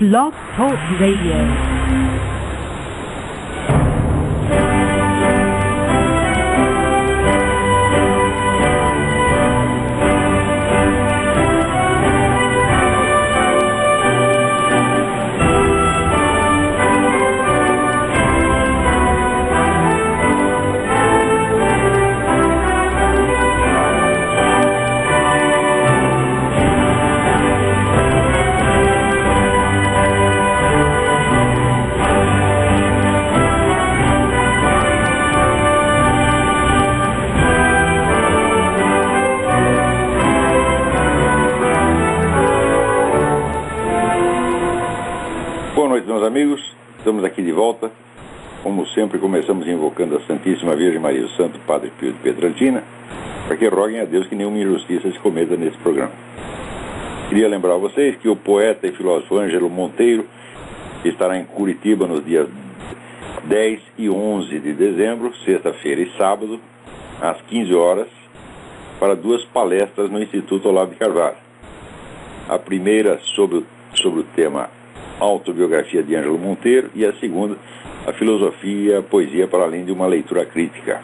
Blog Talk Radio. Amigos, estamos aqui de volta. Como sempre, começamos invocando a Santíssima Virgem Maria, o Santo Padre Pio de Pietrelcina, para que roguem a Deus que nenhuma injustiça se cometa nesse programa. Queria lembrar a vocês que o poeta e filósofo Ângelo Monteiro estará em Curitiba nos dias 10 e 11 de dezembro, sexta-feira e sábado, às 15 horas, para duas palestras no Instituto Olavo de Carvalho. A primeira sobre o tema Autobiografia de Ângelo Monteiro, e a segunda, a filosofia e a poesia para além de uma leitura crítica.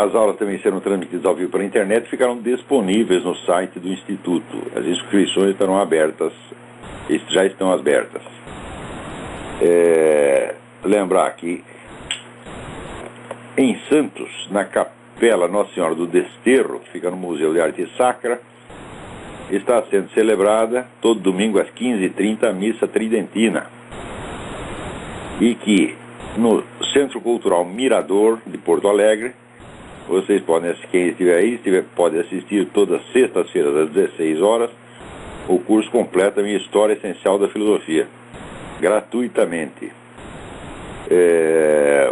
As aulas também serão transmitidas ao vivo pela internet e ficarão disponíveis no site do Instituto. As inscrições estarão abertas, já estão abertas. Lembrar que em Santos, na Capela Nossa Senhora do Desterro, que fica no Museu de Arte Sacra, está sendo celebrada todo domingo às 15h30 a missa tridentina. E que no Centro Cultural Mirador de Porto Alegre, vocês podem, quem estiver aí, pode assistir todas as sextas-feiras às 16 horas o curso completo da minha História Essencial da Filosofia, gratuitamente.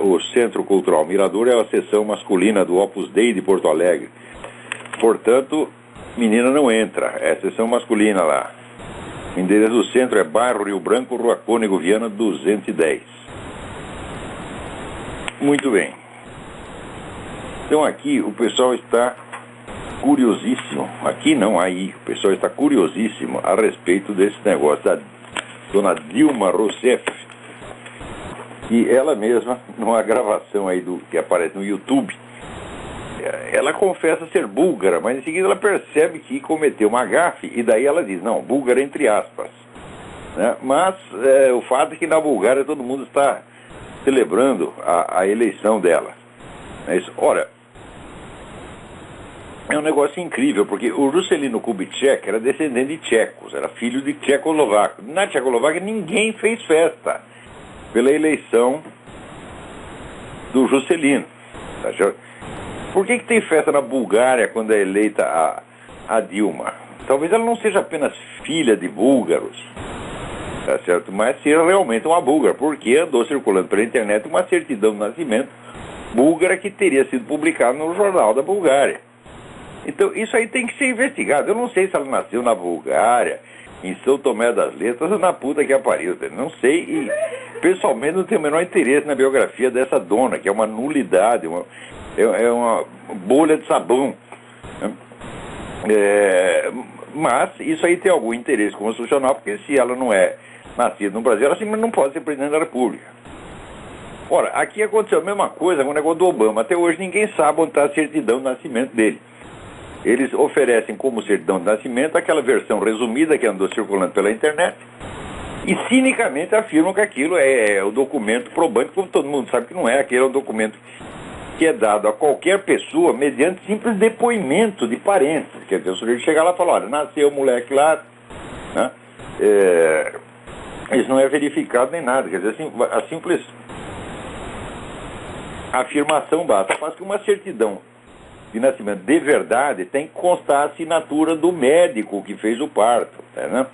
O Centro Cultural Mirador é a seção masculina do Opus Dei de Porto Alegre. Portanto, menina não entra, é a seção masculina lá. O endereço do centro é bairro Rio Branco, Rua Cônego Viana 210. Muito bem. Então aqui o pessoal está curiosíssimo. Aqui não, aí. O pessoal está curiosíssimo a respeito desse negócio da dona Dilma Rousseff. E ela mesma, numa gravação aí que aparece no YouTube, ela confessa ser búlgara, mas em seguida ela percebe que cometeu uma gafe, e daí ela diz, não, búlgara entre aspas. Né? Mas o fato é que na Bulgária todo mundo está celebrando a eleição dela. Ora, é um negócio incrível, porque o Juscelino Kubitschek era descendente de tchecos, era filho de tchecoslovaco. Na Tchecoslováquia ninguém fez festa pela eleição do Juscelino. Por que tem festa na Bulgária quando é eleita a Dilma? Talvez ela não seja apenas filha de búlgaros, tá certo? Mas seja realmente uma búlgara, porque andou circulando pela internet uma certidão de nascimento búlgara que teria sido publicada no jornal da Bulgária. Então isso aí tem que ser investigado. Eu não sei se ela nasceu na Bulgária, em São Tomé das Letras ou na puta que pariu. Não sei, e pessoalmente não tenho o menor interesse na biografia dessa dona, que é uma nulidade, é uma bolha de sabão. Mas isso aí tem algum interesse constitucional, porque se ela não é nascida no Brasil, ela simplesmente não pode ser presidente da República. Ora, aqui aconteceu a mesma coisa com o negócio do Obama. Até hoje ninguém sabe onde está a certidão de nascimento dele. Eles oferecem como certidão de nascimento aquela versão resumida que andou circulando pela internet e cinicamente afirmam que aquilo é o documento probante, como todo mundo sabe que não é. Aquele é um documento que é dado a qualquer pessoa mediante simples depoimento de parentes. Quer dizer, o sujeito chega lá e fala, olha, nasceu o moleque lá, né? Isso não é verificado nem nada. Quer dizer, assim, a simples afirmação basta. Faz que uma certidão de nascimento de verdade tem que constar a assinatura do médico que fez o parto, né?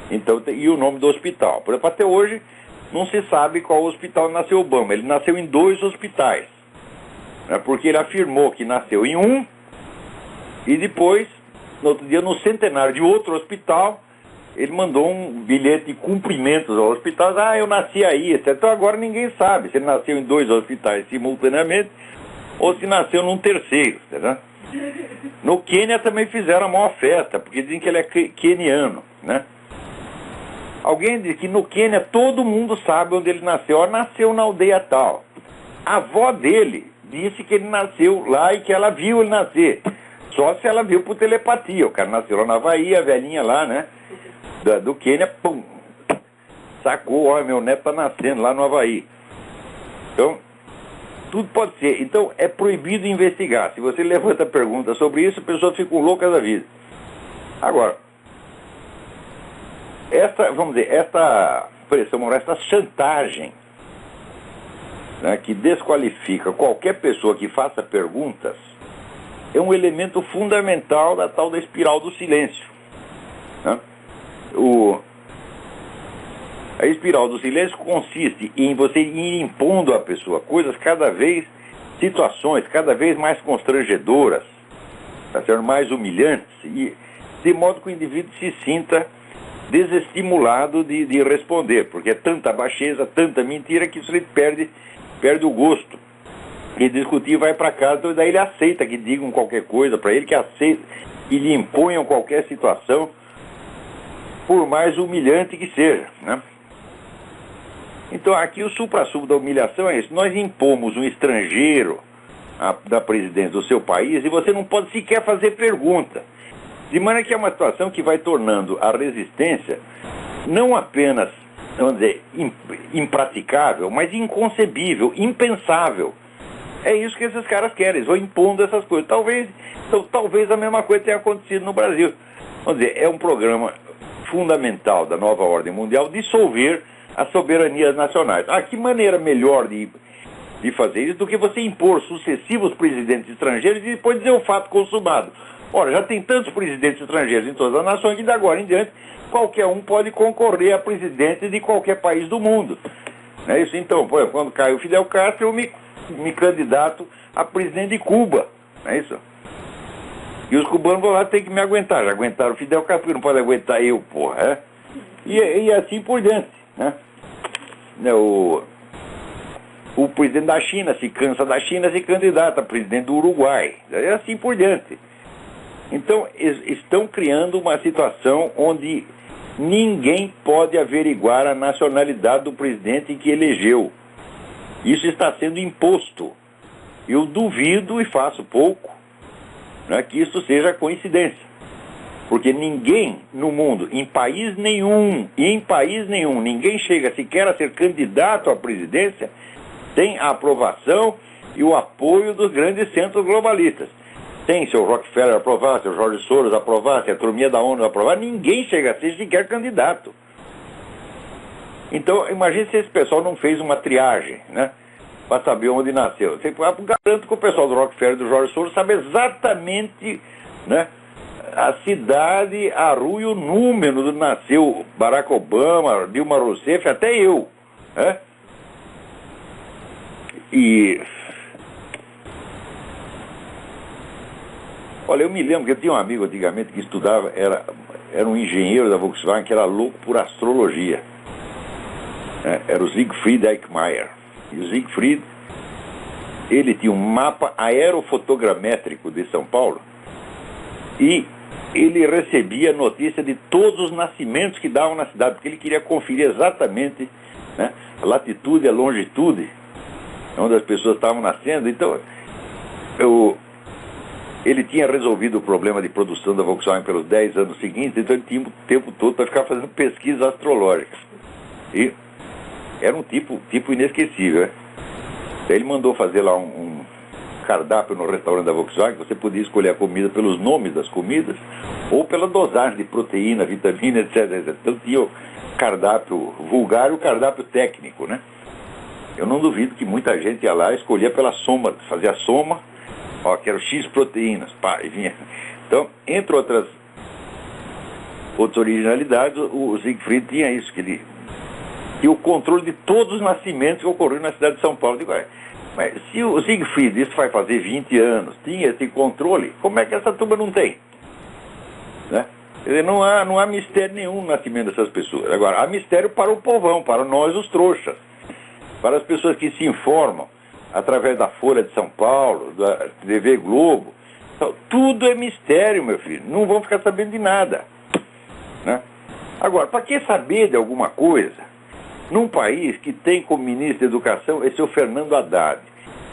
Então, e o nome do hospital. Por exemplo, até hoje não se sabe qual hospital nasceu Obama. Ele nasceu em 2 hospitais. Porque ele afirmou que nasceu em um, e depois, no outro dia, no centenário de outro hospital, ele mandou um bilhete de cumprimentos ao hospital. Eu nasci aí. Então agora ninguém sabe se ele nasceu em 2 hospitais simultaneamente ou se nasceu num terceiro. Tá? No Quênia também fizeram a maior festa, porque dizem que ele é queniano, né? Alguém diz que no Quênia todo mundo sabe onde ele nasceu. Ó, nasceu na aldeia tal. A avó dele disse que ele nasceu lá e que ela viu ele nascer. Só se ela viu por telepatia. O cara nasceu lá na Havaí, a velhinha lá, né? Do Quênia, pum, sacou, ó, meu neto tá nascendo lá no Havaí. Então, tudo pode ser. Então, é proibido investigar. Se você levanta pergunta sobre isso, a pessoa fica louca da vida. Agora, vamos dizer, esta pressão moral, esta chantagem, né, que desqualifica qualquer pessoa que faça perguntas, é um elemento fundamental da tal da espiral do silêncio, né? A espiral do silêncio consiste em você ir impondo à pessoa situações cada vez mais constrangedoras, tá certo? Mais humilhantes, e de modo que o indivíduo se sinta desestimulado de responder, porque é tanta baixeza, tanta mentira, que isso ele perde o gosto. E discutir vai para casa, então daí ele aceita que digam qualquer coisa para ele, que aceita que lhe imponham qualquer situação, por mais humilhante que seja, né? Então aqui o supra-sumo da humilhação é isso. Nós impomos um estrangeiro da presidência do seu país e você não pode sequer fazer pergunta. De maneira que é uma situação que vai tornando a resistência não apenas, vamos dizer, impraticável, mas inconcebível, impensável. É isso que esses caras querem, eles vão impondo essas coisas. Talvez a mesma coisa tenha acontecido no Brasil. Vamos dizer, é um programa fundamental da nova ordem mundial dissolver as soberanias nacionais. Que maneira melhor de fazer isso do que você impor sucessivos presidentes estrangeiros e depois dizer o fato consumado. Ora, já tem tantos presidentes estrangeiros em todas as nações que de agora em diante qualquer um pode concorrer a presidente de qualquer país do mundo. Não é isso? Então, por exemplo, quando cai o Fidel Castro, eu me candidato a presidente de Cuba. Não é isso? E os cubanos vão lá, tem que me aguentar. Já aguentaram o Fidel Castro, não pode aguentar eu, porra. É? E assim por diante, né? O presidente da China se cansa da China, se candidata a presidente do Uruguai. É assim por diante. Então, estão criando uma situação onde ninguém pode averiguar a nacionalidade do presidente que elegeu. Isso está sendo imposto. Eu duvido e faço pouco, né, que isso seja coincidência. Porque ninguém no mundo, em país nenhum, ninguém chega sequer a ser candidato à presidência sem a aprovação e o apoio dos grandes centros globalistas. Sem se o Rockefeller aprovar, se o George Soros aprovar, se a turminha da ONU aprovar, ninguém chega a ser sequer candidato. Então, imagine se esse pessoal não fez uma triagem, né, para saber onde nasceu. Eu garanto que o pessoal do Rockefeller e do George Soros sabe exatamente, né, a cidade, a rua e o número onde nasceu Barack Obama, Dilma Rousseff, até eu, né? E olha, eu me lembro que eu tinha um amigo antigamente que estudava, era um engenheiro da Volkswagen que era louco por astrologia. Era o Siegfried Eichmeier. E o Siegfried, ele tinha um mapa aerofotogramétrico de São Paulo e ele recebia notícia de todos os nascimentos que davam na cidade, porque ele queria conferir exatamente, né, a latitude e a longitude onde as pessoas estavam nascendo. Então, ele tinha resolvido o problema de produção da Volkswagen pelos 10 anos seguintes, então ele tinha o tempo todo para ficar fazendo pesquisas astrológicas. E era um tipo inesquecível, né? Daí ele mandou fazer lá um cardápio no restaurante da Volkswagen, você podia escolher a comida pelos nomes das comidas ou pela dosagem de proteína, vitamina, etc. Então tinha o cardápio vulgar e o cardápio técnico, né? Eu não duvido que muita gente ia lá e escolhia pela soma, fazia a soma, ó, quero X proteínas, pá, e vinha. Então, entre outras originalidades, o Siegfried tinha isso, que ele tinha o controle de todos os nascimentos que ocorreram na cidade de São Paulo. Digo, mas se o Siegfried, isso vai fazer 20 anos, tinha esse controle, como é que essa turma não tem? Né? Quer dizer, não há mistério nenhum no nascimento dessas pessoas. Agora, há mistério para o povão, para nós os trouxas, para as pessoas que se informam através da Folha de São Paulo, da TV Globo. Então, tudo é mistério, meu filho. Não vão ficar sabendo de nada, né? Agora, para que saber de alguma coisa num país que tem como ministro da Educação esse o Fernando Haddad?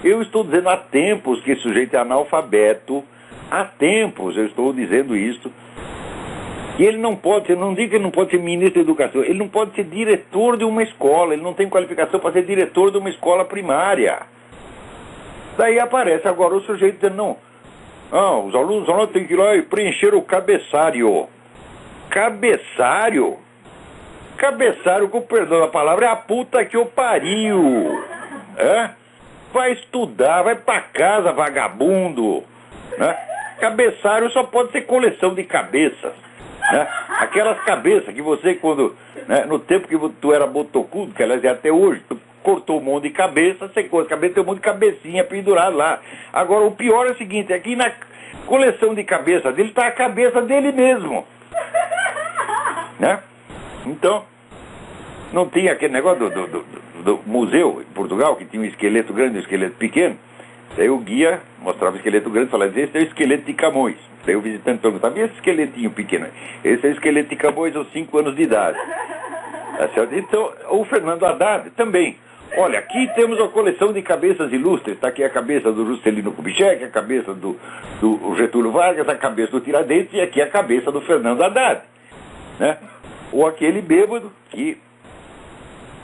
Eu estou dizendo há tempos que esse sujeito é analfabeto, há tempos eu estou dizendo isso, e ele não pode ser, não digo que ele não pode ser ministro da Educação, ele não pode ser diretor de uma escola, ele não tem qualificação para ser diretor de uma escola primária. Daí aparece agora o sujeito dizendo, não, os alunos têm que ir lá e preencher o cabeçário. Cabeçário? Cabeçário, com perdão da palavra, é a puta que o pariu. É? Vai estudar, vai pra casa, vagabundo. Né? Cabeçário só pode ser coleção de cabeças. Né? Aquelas cabeças que você, quando, né, no tempo que tu era botocudo, que aliás é até hoje, tu cortou um monte de cabeça, secou as cabeças, tem um monte de cabecinha pendurada lá. Agora, o pior é o seguinte, aqui na coleção de cabeça dele está a cabeça dele mesmo. Né? Então, não tinha aquele negócio do museu em Portugal, que tinha um esqueleto grande e um esqueleto pequeno. Daí o guia mostrava o esqueleto grande e falava, esse é o esqueleto de Camões. Daí o visitante perguntava, e esse esqueletinho pequeno? Esse é o esqueleto de Camões aos 5 anos de idade. Então, o Fernando Haddad também. Olha, aqui temos uma coleção de cabeças ilustres. Está aqui a cabeça do Juscelino Kubitschek, a cabeça do Getúlio Vargas, a cabeça do Tiradentes e aqui a cabeça do Fernando Haddad. Né? Ou aquele bêbado que,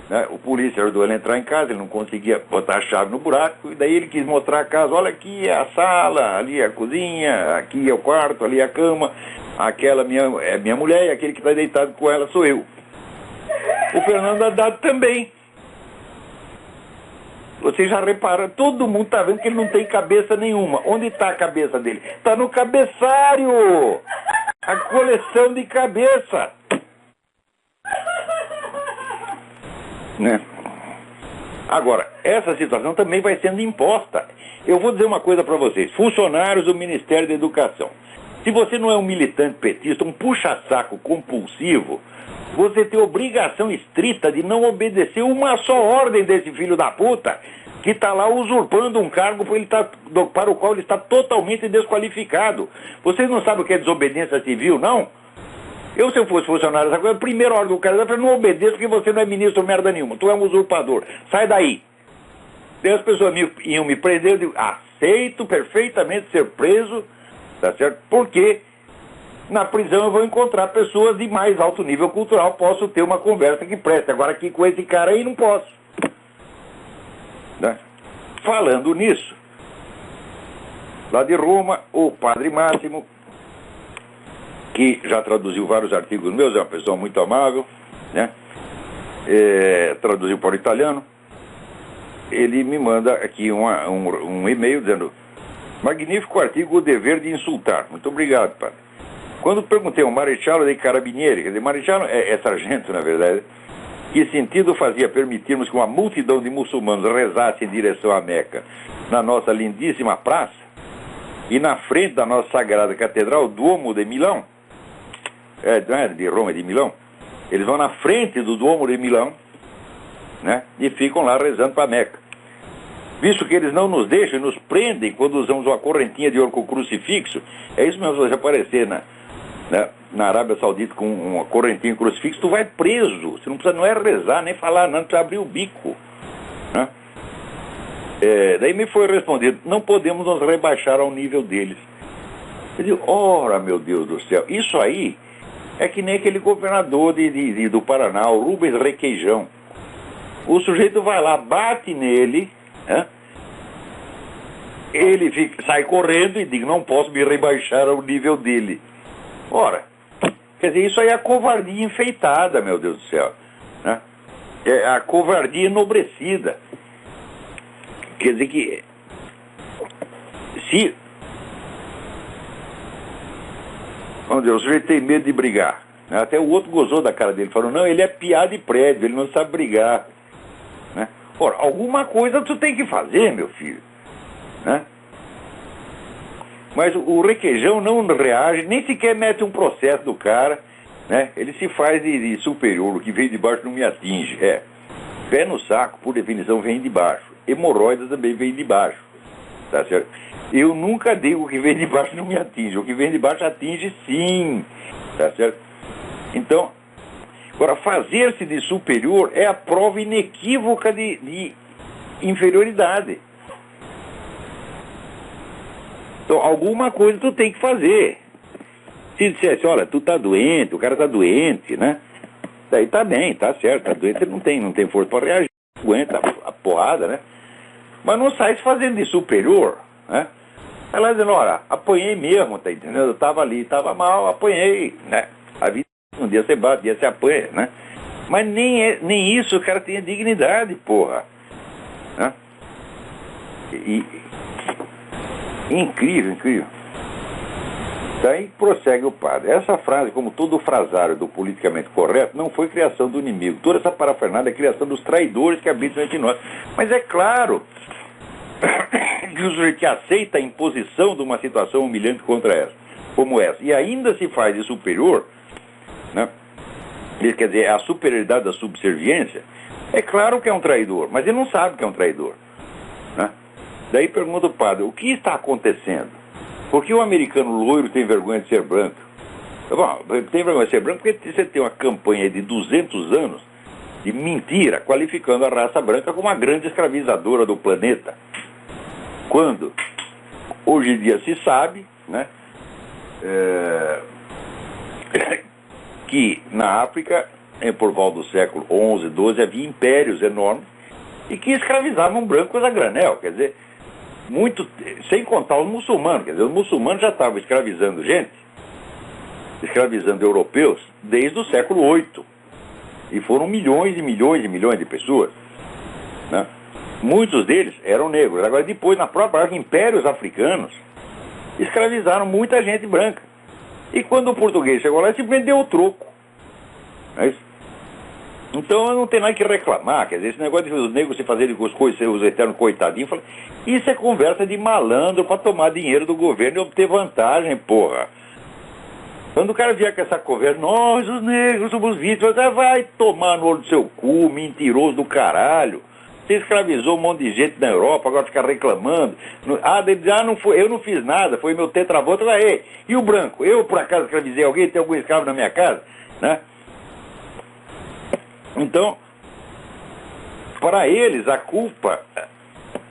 né, o polícia ajudou ele a entrar em casa, ele não conseguia botar a chave no buraco, e daí ele quis mostrar a casa, olha, aqui é a sala, ali é a cozinha, aqui é o quarto, ali é a cama, aquela é minha mulher e aquele que está deitado com ela sou eu. O Fernando Haddad também. Você já repara, todo mundo está vendo que ele não tem cabeça nenhuma. Onde está a cabeça dele? Está no cabeçário! A coleção de cabeça! Né? Agora, essa situação também vai sendo imposta. Eu vou dizer uma coisa para vocês, funcionários do Ministério da Educação. Se você não é um militante petista, um puxa-saco compulsivo, você tem obrigação estrita de não obedecer uma só ordem desse filho da puta que está lá usurpando um cargo para o qual ele está totalmente desqualificado. Vocês não sabem o que é desobediência civil, não? Se eu fosse funcionário, a primeira ordem do cara eu falei, não obedeça porque você não é ministro merda nenhuma, tu é um usurpador, sai daí. Daí as pessoas iam me prender, eu digo, aceito perfeitamente ser preso, tá certo? Porque na prisão eu vou encontrar pessoas de mais alto nível cultural, posso ter uma conversa que preste. Agora aqui com esse cara aí não posso. Né? Falando nisso, lá de Roma, o Padre Máximo, que já traduziu vários artigos meus, é uma pessoa muito amável, né? Traduziu para o italiano, ele me manda aqui um e-mail dizendo, magnífico artigo, O Dever de Insultar. Muito obrigado, padre. Quando perguntei ao Marechal dei Carabinieri, quer dizer, Marechal é sargento, na verdade, que sentido fazia permitirmos que uma multidão de muçulmanos rezasse em direção à Meca na nossa lindíssima praça e na frente da nossa sagrada catedral, Duomo de Milão, não é de Roma, é de Milão, eles vão na frente do Duomo de Milão, né, e ficam lá rezando para a Meca. Visto que eles não nos deixam e nos prendem quando usamos uma correntinha de ouro com crucifixo, é isso mesmo, você aparecer na Arábia Saudita com uma correntinha de crucifixo, tu vai preso, você não precisa, não é rezar, nem falar, não, tu abrir o bico. Né? Daí me foi respondido, não podemos nos rebaixar ao nível deles. Eu digo, ora meu Deus do céu, isso aí é que nem aquele governador do Paraná, o Rubens Requeijão. O sujeito vai lá, bate nele, né? Ele sai correndo e diz, não posso me rebaixar ao nível dele. Ora, quer dizer, isso aí é a covardia enfeitada, meu Deus do céu. Né? É a covardia enobrecida. Quer dizer que se vamos dizer, o sujeito tem medo de brigar, né? Até o outro gozou da cara dele, falou, não, ele é piá de prédio, ele não sabe brigar. Né? Ora, alguma coisa tu tem que fazer, meu filho. Né? Mas o Requeijão não reage, nem sequer mete um processo do cara, né? Ele se faz de superior, o que vem de baixo não me atinge. Pé no saco, por definição, vem de baixo. Hemorroidas também vem de baixo. Tá certo? Eu nunca digo que vem de baixo não me atinge. O que vem de baixo atinge sim. Tá certo? Então, Agora, fazer-se de superior é a prova inequívoca de inferioridade. Então, alguma coisa tu tem que fazer. Se dissesse, olha, tu tá doente, o cara tá doente, né? Daí tá bem, tá certo, tá doente, ele não tem força para reagir, aguenta a porrada, né? Mas não sai se fazendo de superior, né? Vai lá dizendo, olha, apanhei mesmo, tá entendendo? Eu tava ali, tava mal, apanhei, né? A vida, um dia você bate, um dia você apanha, né? Mas nem isso o cara tem dignidade, porra. Né? Incrível, incrível. Daí prossegue o padre. Essa frase, como todo o frasário do politicamente correto, não foi criação do inimigo. Toda essa parafernália é criação dos traidores que habitam entre nós. Mas é claro que o sujeito que aceita a imposição de uma situação humilhante como essa, e ainda se faz de superior, né? Quer dizer, a superioridade da subserviência, é claro que é um traidor, mas ele não sabe que é um traidor, né? Daí pergunta o padre, o que está acontecendo? Por que o americano loiro tem vergonha de ser branco? Bom, tem vergonha de ser branco porque você tem uma campanha de 200 anos de mentira, qualificando a raça branca como a grande escravizadora do planeta. Quando hoje em dia se sabe, né, que na África, por volta do século XI, XII, havia impérios enormes e que escravizavam brancos a granel, quer dizer, sem contar os muçulmanos, quer dizer, os muçulmanos já estavam escravizando gente, escravizando europeus, desde o século VIII, e foram milhões e milhões e milhões de pessoas, né? Muitos deles eram negros. Agora, depois, na própria África, impérios africanos escravizaram muita gente branca. E quando o português chegou lá, simplesmente deu o troco. Não é isso? Então, não tem nada que reclamar. Quer dizer, esse negócio de os negros se fazerem com as coisas, os eternos coitadinhos, isso é conversa de malandro para tomar dinheiro do governo e obter vantagem, porra. Quando o cara vier com essa conversa, nós, os negros, somos vítimas, vai tomar no olho do seu cu, mentiroso do caralho. Você escravizou um monte de gente na Europa, agora fica reclamando. Não foi, eu não fiz nada, foi meu tetravô. E o branco? Eu, por acaso, escravizei alguém? Tem algum escravo na minha casa? Né? Então, para eles, a culpa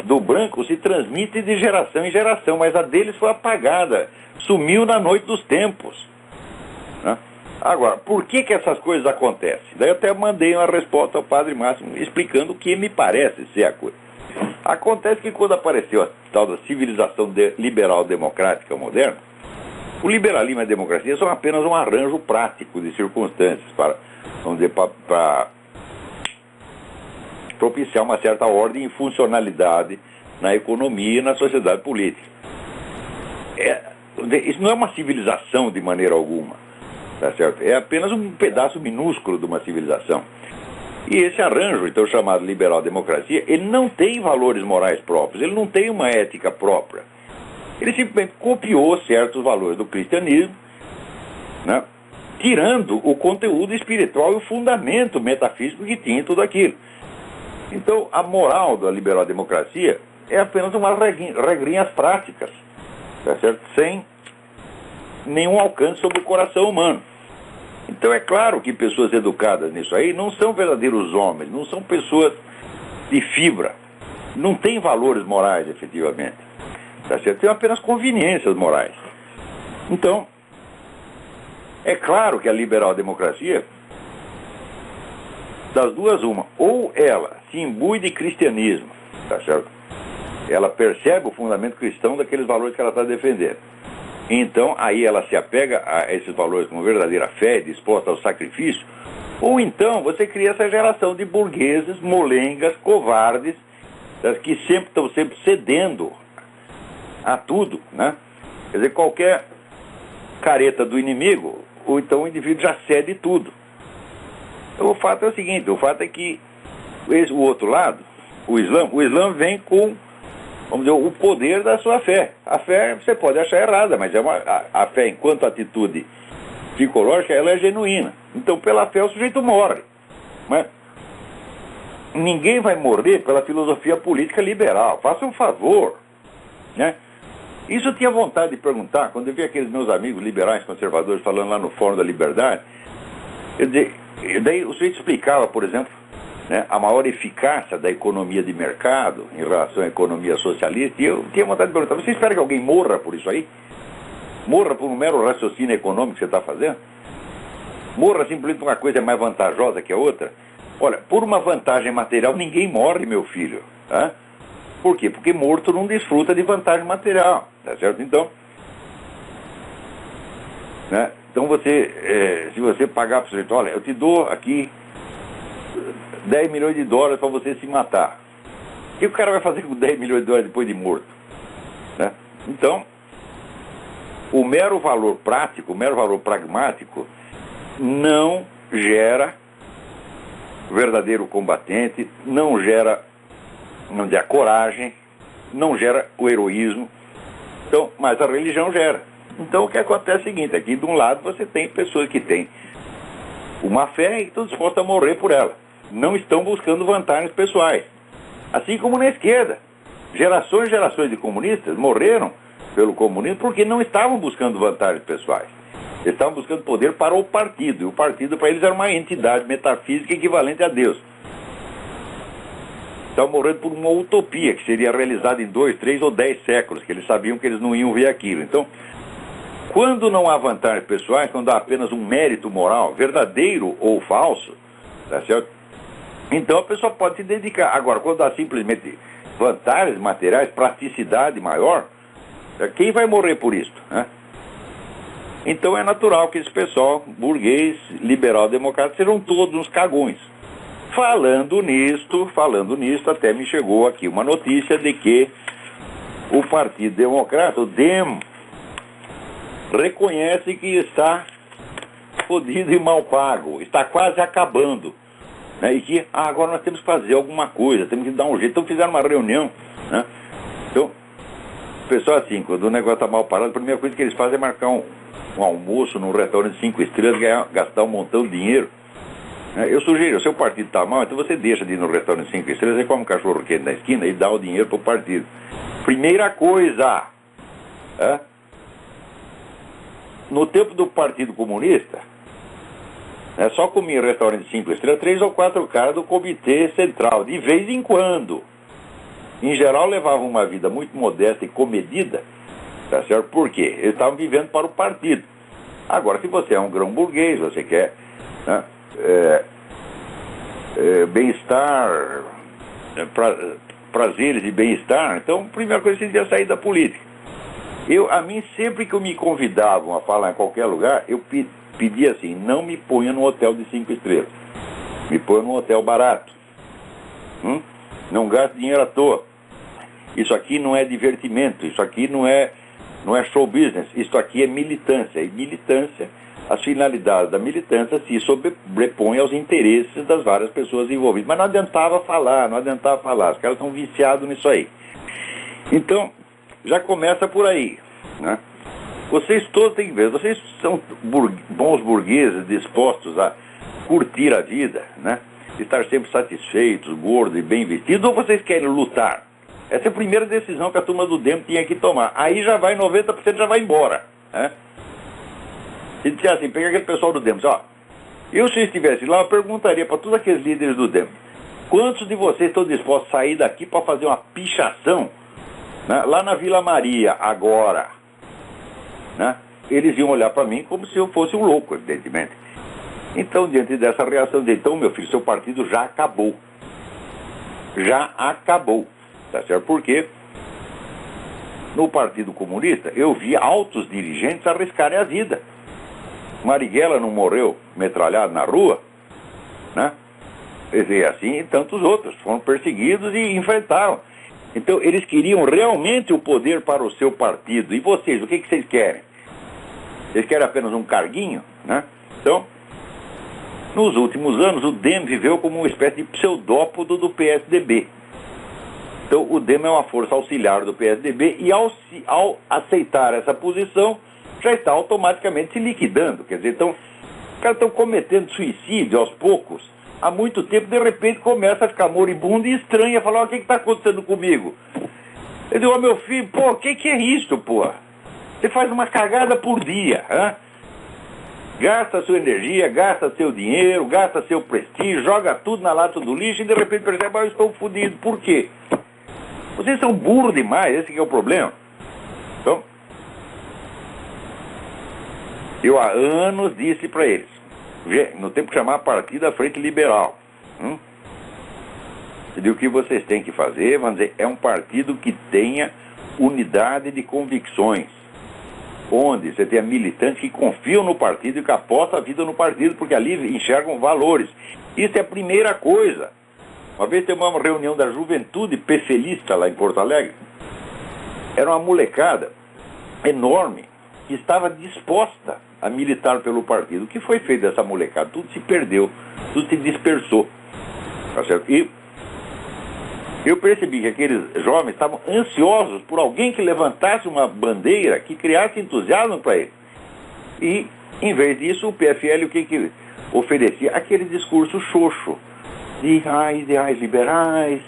do branco se transmite de geração em geração, mas a deles foi apagada, sumiu na noite dos tempos. Né? Agora, por que essas coisas acontecem? Daí eu até mandei uma resposta ao Padre Máximo explicando o que me parece ser a coisa. Acontece que quando apareceu a tal da civilização liberal democrática moderna, o liberalismo e a democracia são apenas um arranjo prático de circunstâncias para, vamos dizer, para propiciar uma certa ordem e funcionalidade na economia e na sociedade política. Isso não é uma civilização de maneira alguma. Tá certo? É apenas um pedaço minúsculo de uma civilização. E esse arranjo, então chamado liberal-democracia, ele não tem valores morais próprios, ele não tem uma ética própria. Ele simplesmente copiou certos valores do cristianismo, né, tirando o conteúdo espiritual e o fundamento metafísico que tinha em tudo aquilo. Então, a moral da liberal-democracia é apenas umas regrinhas práticas, tá certo? Sem nenhum alcance sobre o coração humano. Então é claro que pessoas educadas nisso aí não são verdadeiros homens, não são pessoas de fibra, não têm valores morais efetivamente, tá certo? Tem apenas conveniências morais. Então, é claro que a liberal-democracia, das duas uma, ou ela se imbui de cristianismo, tá certo? Ela percebe o fundamento cristão daqueles valores que ela está defendendo. Então, aí ela se apega a esses valores com verdadeira fé, disposta ao sacrifício, ou então você cria essa geração de burgueses, molengas, covardes, que estão sempre cedendo a tudo, né? Quer dizer, qualquer careta do inimigo, ou então o indivíduo já cede tudo. Então, o fato é o seguinte, o fato é que o outro lado, o Islã vem com, vamos dizer, o poder da sua fé. A fé você pode achar errada, mas a fé, enquanto atitude psicológica, ela é genuína. Então, pela fé, o sujeito morre. Mas ninguém vai morrer pela filosofia política liberal. Faça um favor, né? Isso eu tinha vontade de perguntar, quando eu vi aqueles meus amigos liberais conservadores falando lá no Fórum da Liberdade. Quer dizer, E daí o sujeito explicava, por exemplo, né, a maior eficácia da economia de mercado em relação à economia socialista, e eu tinha vontade de perguntar, você espera que alguém morra por isso aí? Morra por um mero raciocínio econômico que você está fazendo? Morra simplesmente por uma coisa mais vantajosa que a outra? Olha, por uma vantagem material ninguém morre, meu filho. Tá? Por quê? Porque morto não desfruta de vantagem material, tá certo? Então, né? Então você, se você pagar para o sujeito, olha, eu te dou aqui 10 milhões de dólares para você se matar. O que o cara vai fazer com 10 milhões de dólares depois de morto? Né? Então, o mero valor prático, o mero valor pragmático, não gera verdadeiro combatente, não gera a coragem, não gera o heroísmo. Então, mas a religião gera. Então o que acontece é o seguinte, aqui de um lado você tem pessoas que têm uma fé e estão dispostas a morrer por ela. Não estão buscando vantagens pessoais. Assim como na esquerda. Gerações e gerações de comunistas morreram pelo comunismo porque não estavam buscando vantagens pessoais. Eles estavam buscando poder para o partido. E o partido para eles era uma entidade metafísica equivalente a Deus. Estavam morrendo por uma utopia que seria realizada em 2, 3 ou 10 séculos, que eles sabiam que eles não iam ver aquilo. Então, quando não há vantagens pessoais, quando há apenas um mérito moral, verdadeiro ou falso, tá certo? Então a pessoa pode se dedicar. Agora, quando há simplesmente vantagens materiais, praticidade maior, quem vai morrer por isso? Né? Então é natural que esse pessoal, burguês, liberal, democrata, sejam todos uns cagões. Falando nisto, até me chegou aqui uma notícia de que o Partido Democrata, o DEM, reconhece que está fodido e mal pago, está quase acabando, né? E que agora nós temos que fazer alguma coisa, temos que dar um jeito. Então fizeram uma reunião, né? Então, o pessoal assim, quando o negócio está mal parado, a primeira coisa que eles fazem é marcar um almoço num restaurante de 5 estrelas, gastar um montão de dinheiro. Eu sugiro, o seu partido está mal, então você deixa de ir no restaurante de 5 estrelas, você come um cachorro quente na esquina e dá o dinheiro para o partido. Primeira coisa, né? No tempo do Partido Comunista, só comia em restaurante de 5 estrelas 3 ou 4 caras do Comitê Central, de vez em quando. Em geral, levavam uma vida muito modesta e comedida, tá certo? Por quê? Eles estavam vivendo para o partido. Agora, se você é um grão burguês, você quer, né, bem-estar, prazeres e bem-estar, então a primeira coisa que você devia sair da política. A mim, sempre que me convidavam a falar em qualquer lugar, eu pedia assim, não me ponha num hotel de 5 estrelas. Me ponha num hotel barato. Não gaste dinheiro à toa. Isso aqui não é divertimento, isso aqui não é show business, isso aqui é militância. E militância, as finalidades da militância se sobrepõem aos interesses das várias pessoas envolvidas. Mas não adiantava falar, os caras estão viciados nisso aí. Então, já começa por aí, né? Vocês todos têm que ver, vocês são bons burgueses dispostos a curtir a vida, né? Estar sempre satisfeitos, gordos e bem vestidos, ou vocês querem lutar? Essa é a primeira decisão que a turma do DEM tinha que tomar. Aí já vai, 90% já vai embora, né? Se disser assim, pega aquele pessoal do DEM, ó, se estivesse lá, eu perguntaria para todos aqueles líderes do DEM, quantos de vocês estão dispostos a sair daqui para fazer uma pichação, né, lá na Vila Maria, agora? Né? Eles iam olhar para mim como se eu fosse um louco, evidentemente. Então, diante dessa reação, então, meu filho, seu partido já acabou. Já acabou. Tá certo? Porque no Partido Comunista eu vi altos dirigentes arriscarem a vida. Marighella não morreu metralhado na rua, né? E assim, e tantos outros foram perseguidos e enfrentaram. Então, eles queriam realmente o poder para o seu partido. E vocês, o que vocês querem? Vocês querem apenas um carguinho, né? Então, nos últimos anos, o DEM viveu como uma espécie de pseudópodo do PSDB. Então, o DEM é uma força auxiliar do PSDB e, ao aceitar essa posição, já está automaticamente se liquidando. Quer dizer, então, os caras estão cometendo suicídio aos poucos. Há muito tempo, de repente, começa a ficar moribundo e estranha, falar, o que está acontecendo comigo? Eu digo, meu filho, pô, o que é isso, pô? Você faz uma cagada por dia, hein? Gasta sua energia, gasta seu dinheiro, gasta seu prestígio, joga tudo na lata do lixo e de repente percebe, eu estou fodido. Por quê? Vocês são burros demais, esse que é o problema. Então, eu há anos disse para eles, no tempo que chamava Partido da Frente Liberal, e o que vocês têm que fazer, vamos dizer, é um partido que tenha unidade de convicções, onde você tenha militantes que confiam no partido e que apostam a vida no partido, porque ali enxergam valores. Isso é a primeira coisa. Uma vez teve uma reunião da juventude pecelista lá em Porto Alegre. Era uma molecada enorme que estava disposta a militar pelo partido. O que foi feito dessa molecada? Tudo se perdeu, tudo se dispersou. Tá certo? E eu percebi que aqueles jovens estavam ansiosos por alguém que levantasse uma bandeira, que criasse entusiasmo para eles. E, em vez disso, o PFL o que oferecia? Aquele discurso xoxo de ideais liberais,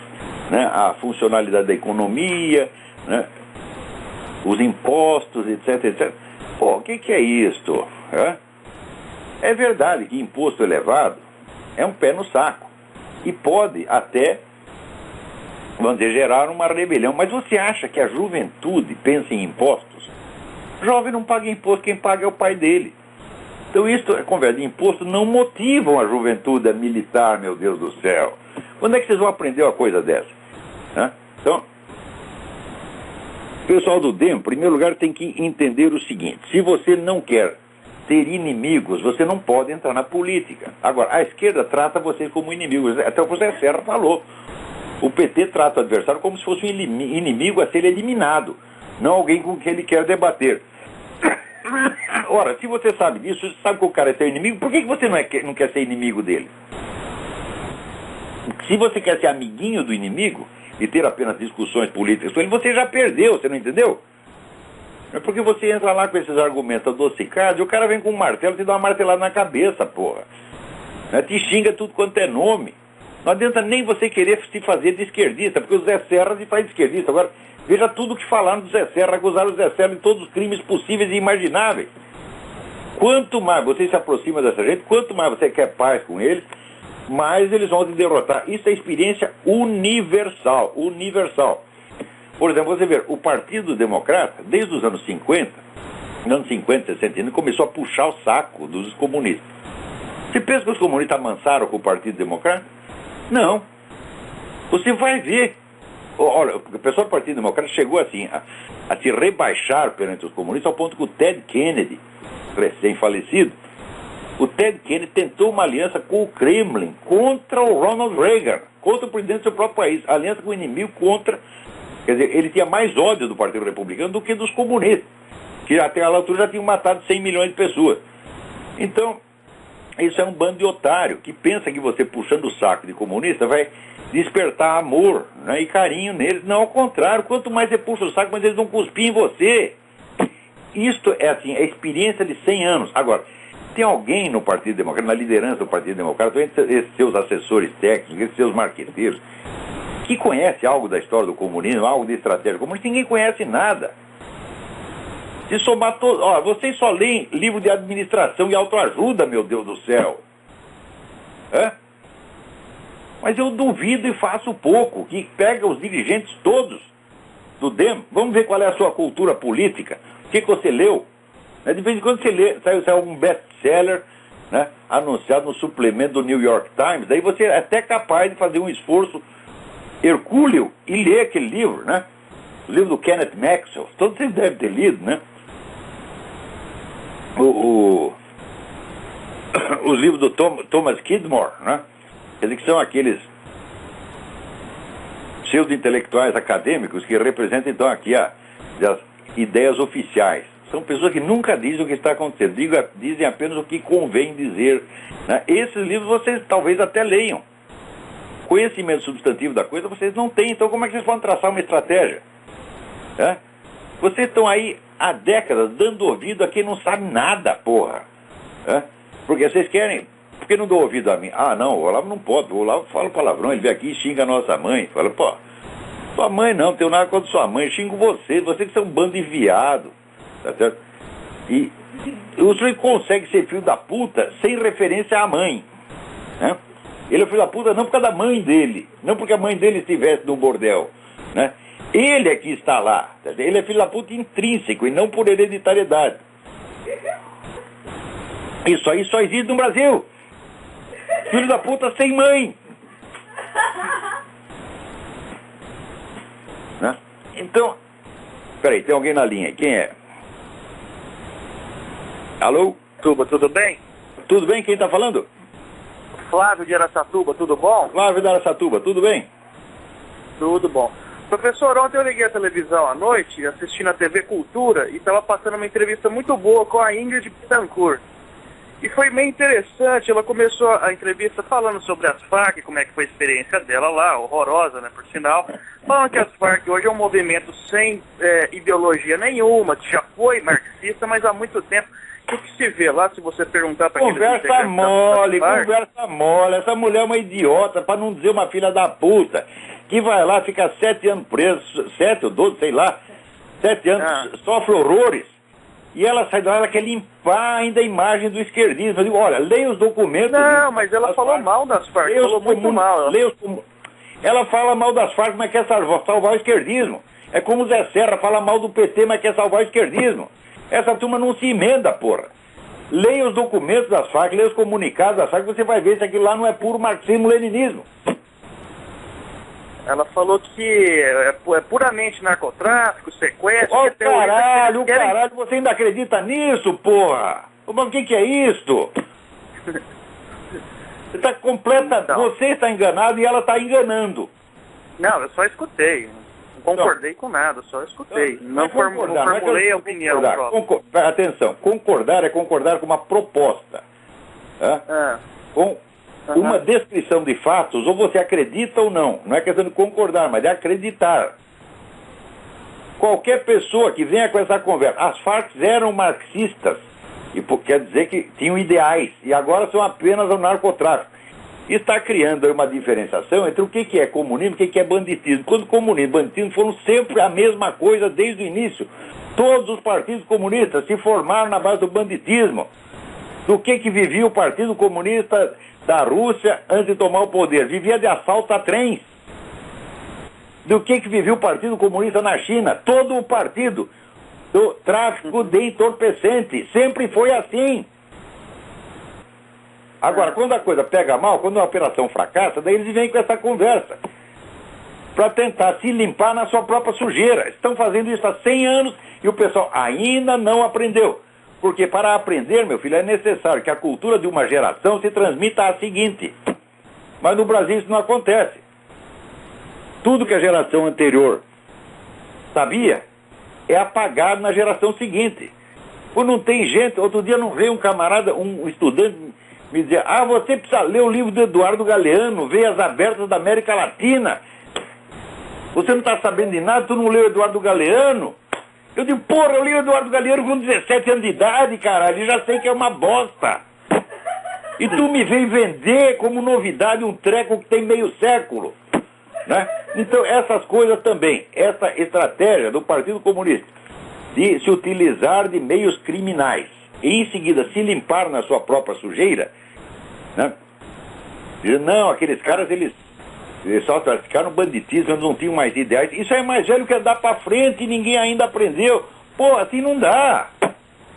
né, a funcionalidade da economia, né, os impostos, etc, etc. Pô, o que é isto? É verdade que imposto elevado é um pé no saco e pode até, vamos dizer, gerar uma rebelião. Mas você acha que a juventude pensa em impostos? O jovem não paga imposto, quem paga é o pai dele. Então isso, a conversa de imposto, não motivam a juventude a militar, meu Deus do céu. Quando é que vocês vão aprender uma coisa dessa? Então, o pessoal do DEM, em primeiro lugar, tem que entender o seguinte: se você não quer ter inimigos, você não pode entrar na política. Agora, a esquerda trata vocês como inimigos. Até o José Serra falou. O PT trata o adversário como se fosse um inimigo a ser eliminado, não alguém com quem ele quer debater. Ora, se você sabe disso, você sabe que o cara é seu inimigo, por que você não quer ser inimigo dele? Se você quer ser amiguinho do inimigo e ter apenas discussões políticas com ele, você já perdeu, você não entendeu? É porque você entra lá com esses argumentos adocicados e o cara vem com um martelo e te dá uma martelada na cabeça, porra. Te xinga tudo quanto é nome. Não adianta nem você querer se fazer de esquerdista, porque o Zé Serra se faz de esquerdista. Agora, veja tudo o que falaram do Zé Serra, acusaram o Zé Serra de todos os crimes possíveis e imagináveis. Quanto mais você se aproxima dessa gente, quanto mais você quer paz com eles, mais eles vão te derrotar. Isso é experiência universal, universal. Por exemplo, você vê, o Partido Democrata, desde os anos 50, anos 50, 60, começou a puxar o saco dos comunistas. Você pensa que os comunistas amansaram com o Partido Democrata? Não. Você vai ver. Olha, o pessoal do Partido Democrata chegou assim a se rebaixar perante os comunistas ao ponto que o Ted Kennedy, recém-falecido, o Ted Kennedy tentou uma aliança com o Kremlin contra o Ronald Reagan, contra o presidente do seu próprio país, aliança com o inimigo contra... Quer dizer, ele tinha mais ódio do Partido Republicano do que dos comunistas, que até a altura já tinham matado 100 milhões de pessoas. Então, isso é um bando de otário que pensa que você puxando o saco de comunista vai despertar amor, né, e carinho neles. Não, ao contrário, quanto mais você puxa o saco, mais eles vão cuspir em você. Isto é assim, é experiência de 100 anos. Agora, tem alguém no Partido Democrata, na liderança do Partido Democrata, esses seus assessores técnicos, esses seus marqueteiros, que conhece algo da história do comunismo, algo de estratégia comunista? Ninguém conhece nada. Se somar todo... vocês só leem livro de administração e autoajuda, meu Deus do céu. Mas eu duvido e faço pouco que pega os dirigentes todos do DEM. Vamos ver qual é a sua cultura política. O que você leu? De vez em quando você lê, sai algum best-seller, né, anunciado no suplemento do New York Times. Daí você é até capaz de fazer um esforço hercúleo e ler aquele livro, né? O livro do Kenneth Maxwell. Todos vocês devem ter lido, né? Os livros do Thomas Kidmore, né? Quer dizer, que são aqueles seus intelectuais acadêmicos que representam, então, aqui as ideias oficiais. São pessoas que nunca dizem o que está acontecendo, dizem apenas o que convém dizer, né? Esses livros vocês talvez até leiam. Conhecimento substantivo da coisa vocês não têm, então como é que vocês vão traçar uma estratégia? Vocês estão aí há décadas dando ouvido a quem não sabe nada, porra. Porque vocês querem... Por que não dou ouvido a mim? Ah, não, o Olavo não pode. O Olavo fala palavrão, ele vem aqui e xinga a nossa mãe. Fala, pô, sua mãe não tenho nada contra sua mãe, xingo vocês que são um bando de viado. Tá certo? E O sujeito consegue ser filho da puta sem referência à mãe, né? Ele é filho da puta não por causa da mãe dele, não porque a mãe dele estivesse no bordel, né? Ele é que está lá. Ele é filho da puta intrínseco e não por hereditariedade. Isso aí só existe no Brasil. Filho da puta sem mãe. Né? Então, peraí, tem alguém na linha. Quem é? Alô? Tudo bem? Tudo bem? Quem está falando? Flávio de Araçatuba, tudo bom? Flávio de Araçatuba, tudo bem? Tudo bom. Professor, ontem eu liguei a televisão à noite, assistindo a TV Cultura, e estava passando uma entrevista muito boa com a Ingrid Betancourt. E foi meio interessante, ela começou a entrevista falando sobre as Farc, como é que foi a experiência dela lá, horrorosa, né, por sinal. Falando que as Farc hoje é um movimento sem ideologia nenhuma, que já foi marxista, mas há muito tempo. O que se vê lá, se você perguntar para conversa mole. Essa mulher é uma idiota, para não dizer uma filha da puta, que vai lá, fica 7 anos preso, 7 ou 12, sei lá, 7 anos, sofre horrores. E ela sai da hora, ela quer limpar ainda a imagem do esquerdismo. Eu digo, olha, leia os documentos. Não, mas ela falou mal das Farc, falou muito mal. Ela fala mal das Farc, mas quer salvar o esquerdismo. É como o Zé Serra fala mal do PT, mas quer salvar o esquerdismo. Essa turma não se emenda, porra. Leia os documentos das Farc, leia os comunicados das Farc, você vai ver se aquilo lá não é puro marxismo-leninismo. Ela falou que é puramente narcotráfico, sequestro... Ó, caralho, você ainda acredita nisso, porra? Mas o que é isso? Você está completa... Então, você está enganado e ela está enganando. Não, eu só escutei. Não concordei com nada, só escutei. Não formulei a opinião. Atenção, concordar é concordar com uma proposta. Com uma descrição de fatos, ou você acredita ou não. Não é questão de concordar, mas de acreditar. Qualquer pessoa que venha com essa conversa, as Farc eram marxistas, e quer dizer que tinham ideais, e agora são apenas o narcotráfico. Está criando uma diferenciação entre o que é comunismo e o que é banditismo. Quando comunismo e banditismo foram sempre a mesma coisa desde o início. Todos os partidos comunistas se formaram na base do banditismo. Do que vivia o Partido Comunista da Rússia antes de tomar o poder? Vivia de assalto a trens. Do que vivia o Partido Comunista na China? Todo o partido do tráfico de entorpecentes. Sempre foi assim. Agora, quando a coisa pega mal, quando a operação fracassa, daí eles vêm com essa conversa para tentar se limpar na sua própria sujeira. Estão fazendo isso há 100 anos e o pessoal ainda não aprendeu. Porque para aprender, meu filho, é necessário que a cultura de uma geração se transmita à seguinte. Mas no Brasil isso não acontece. Tudo que a geração anterior sabia é apagado na geração seguinte. Ou não tem gente, outro dia não veio um camarada, um estudante... me dizia, você precisa ler o livro do Eduardo Galeano, Veias Abertas da América Latina. Você não está sabendo de nada, tu não leu o Eduardo Galeano? Eu digo, porra, eu li o Eduardo Galeano com 17 anos de idade, caralho, e já sei que é uma bosta. E tu me vem vender como novidade um treco que tem meio século. Né? Então, essas coisas também, essa estratégia do Partido Comunista de se utilizar de meios criminais e em seguida se limpar na sua própria sujeira, né? Dizer, não, aqueles caras, eles só ficaram no banditismo, eles não tinham mais ideais. Isso é mais velho que andar pra frente e ninguém ainda aprendeu. Pô, assim não dá.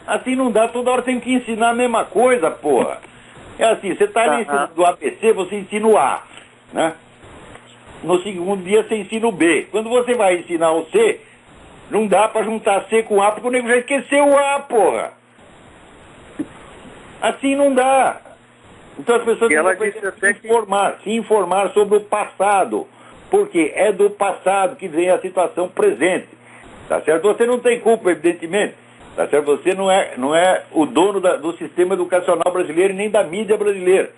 Assim não dá, toda hora tem que ensinar a mesma coisa, porra. É assim, você tá ali ensinando do ABC, você ensina o A, né? No segundo dia você ensina o B. Quando você vai ensinar o C, não dá pra juntar C com A, porque o nego já esqueceu o A, porra. Assim não dá. Então as pessoas têm que se informar sobre o passado, porque é do passado que vem a situação presente. Tá certo? Você não tem culpa, evidentemente. Tá certo? Você não é o dono do sistema educacional brasileiro e nem da mídia brasileira.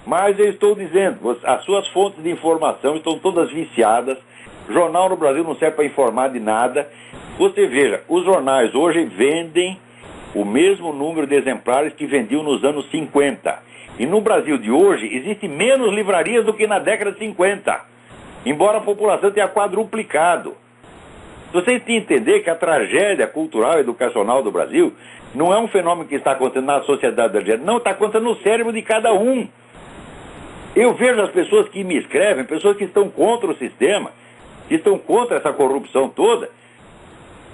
Mas eu estou dizendo, as suas fontes de informação estão todas viciadas. Jornal no Brasil não serve para informar de nada. Você veja, os jornais hoje vendem o mesmo número de exemplares que vendiam nos anos 50. E no Brasil de hoje, existe menos livrarias do que na década de 50. Embora a população tenha quadruplicado. Vocês têm que entender que a tragédia cultural e educacional do Brasil não é um fenômeno que está acontecendo na sociedade brasileira, não, está acontecendo no cérebro de cada um. Eu vejo as pessoas que me escrevem, pessoas que estão contra o sistema, que estão contra essa corrupção toda,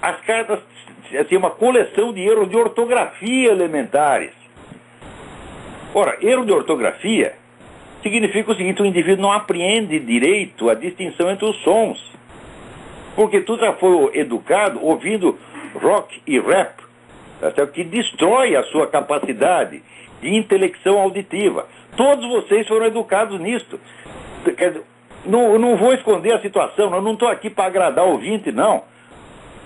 as cartas, assim, uma coleção de erros de ortografia elementares. Ora, erro de ortografia significa o seguinte: o indivíduo não apreende direito a distinção entre os sons. Porque tu já foi educado ouvindo rock e rap, tá, que destrói a sua capacidade de intelecção auditiva. Todos vocês foram educados nisto. Quer dizer, não vou esconder a situação, eu não estou aqui para agradar o ouvinte, não.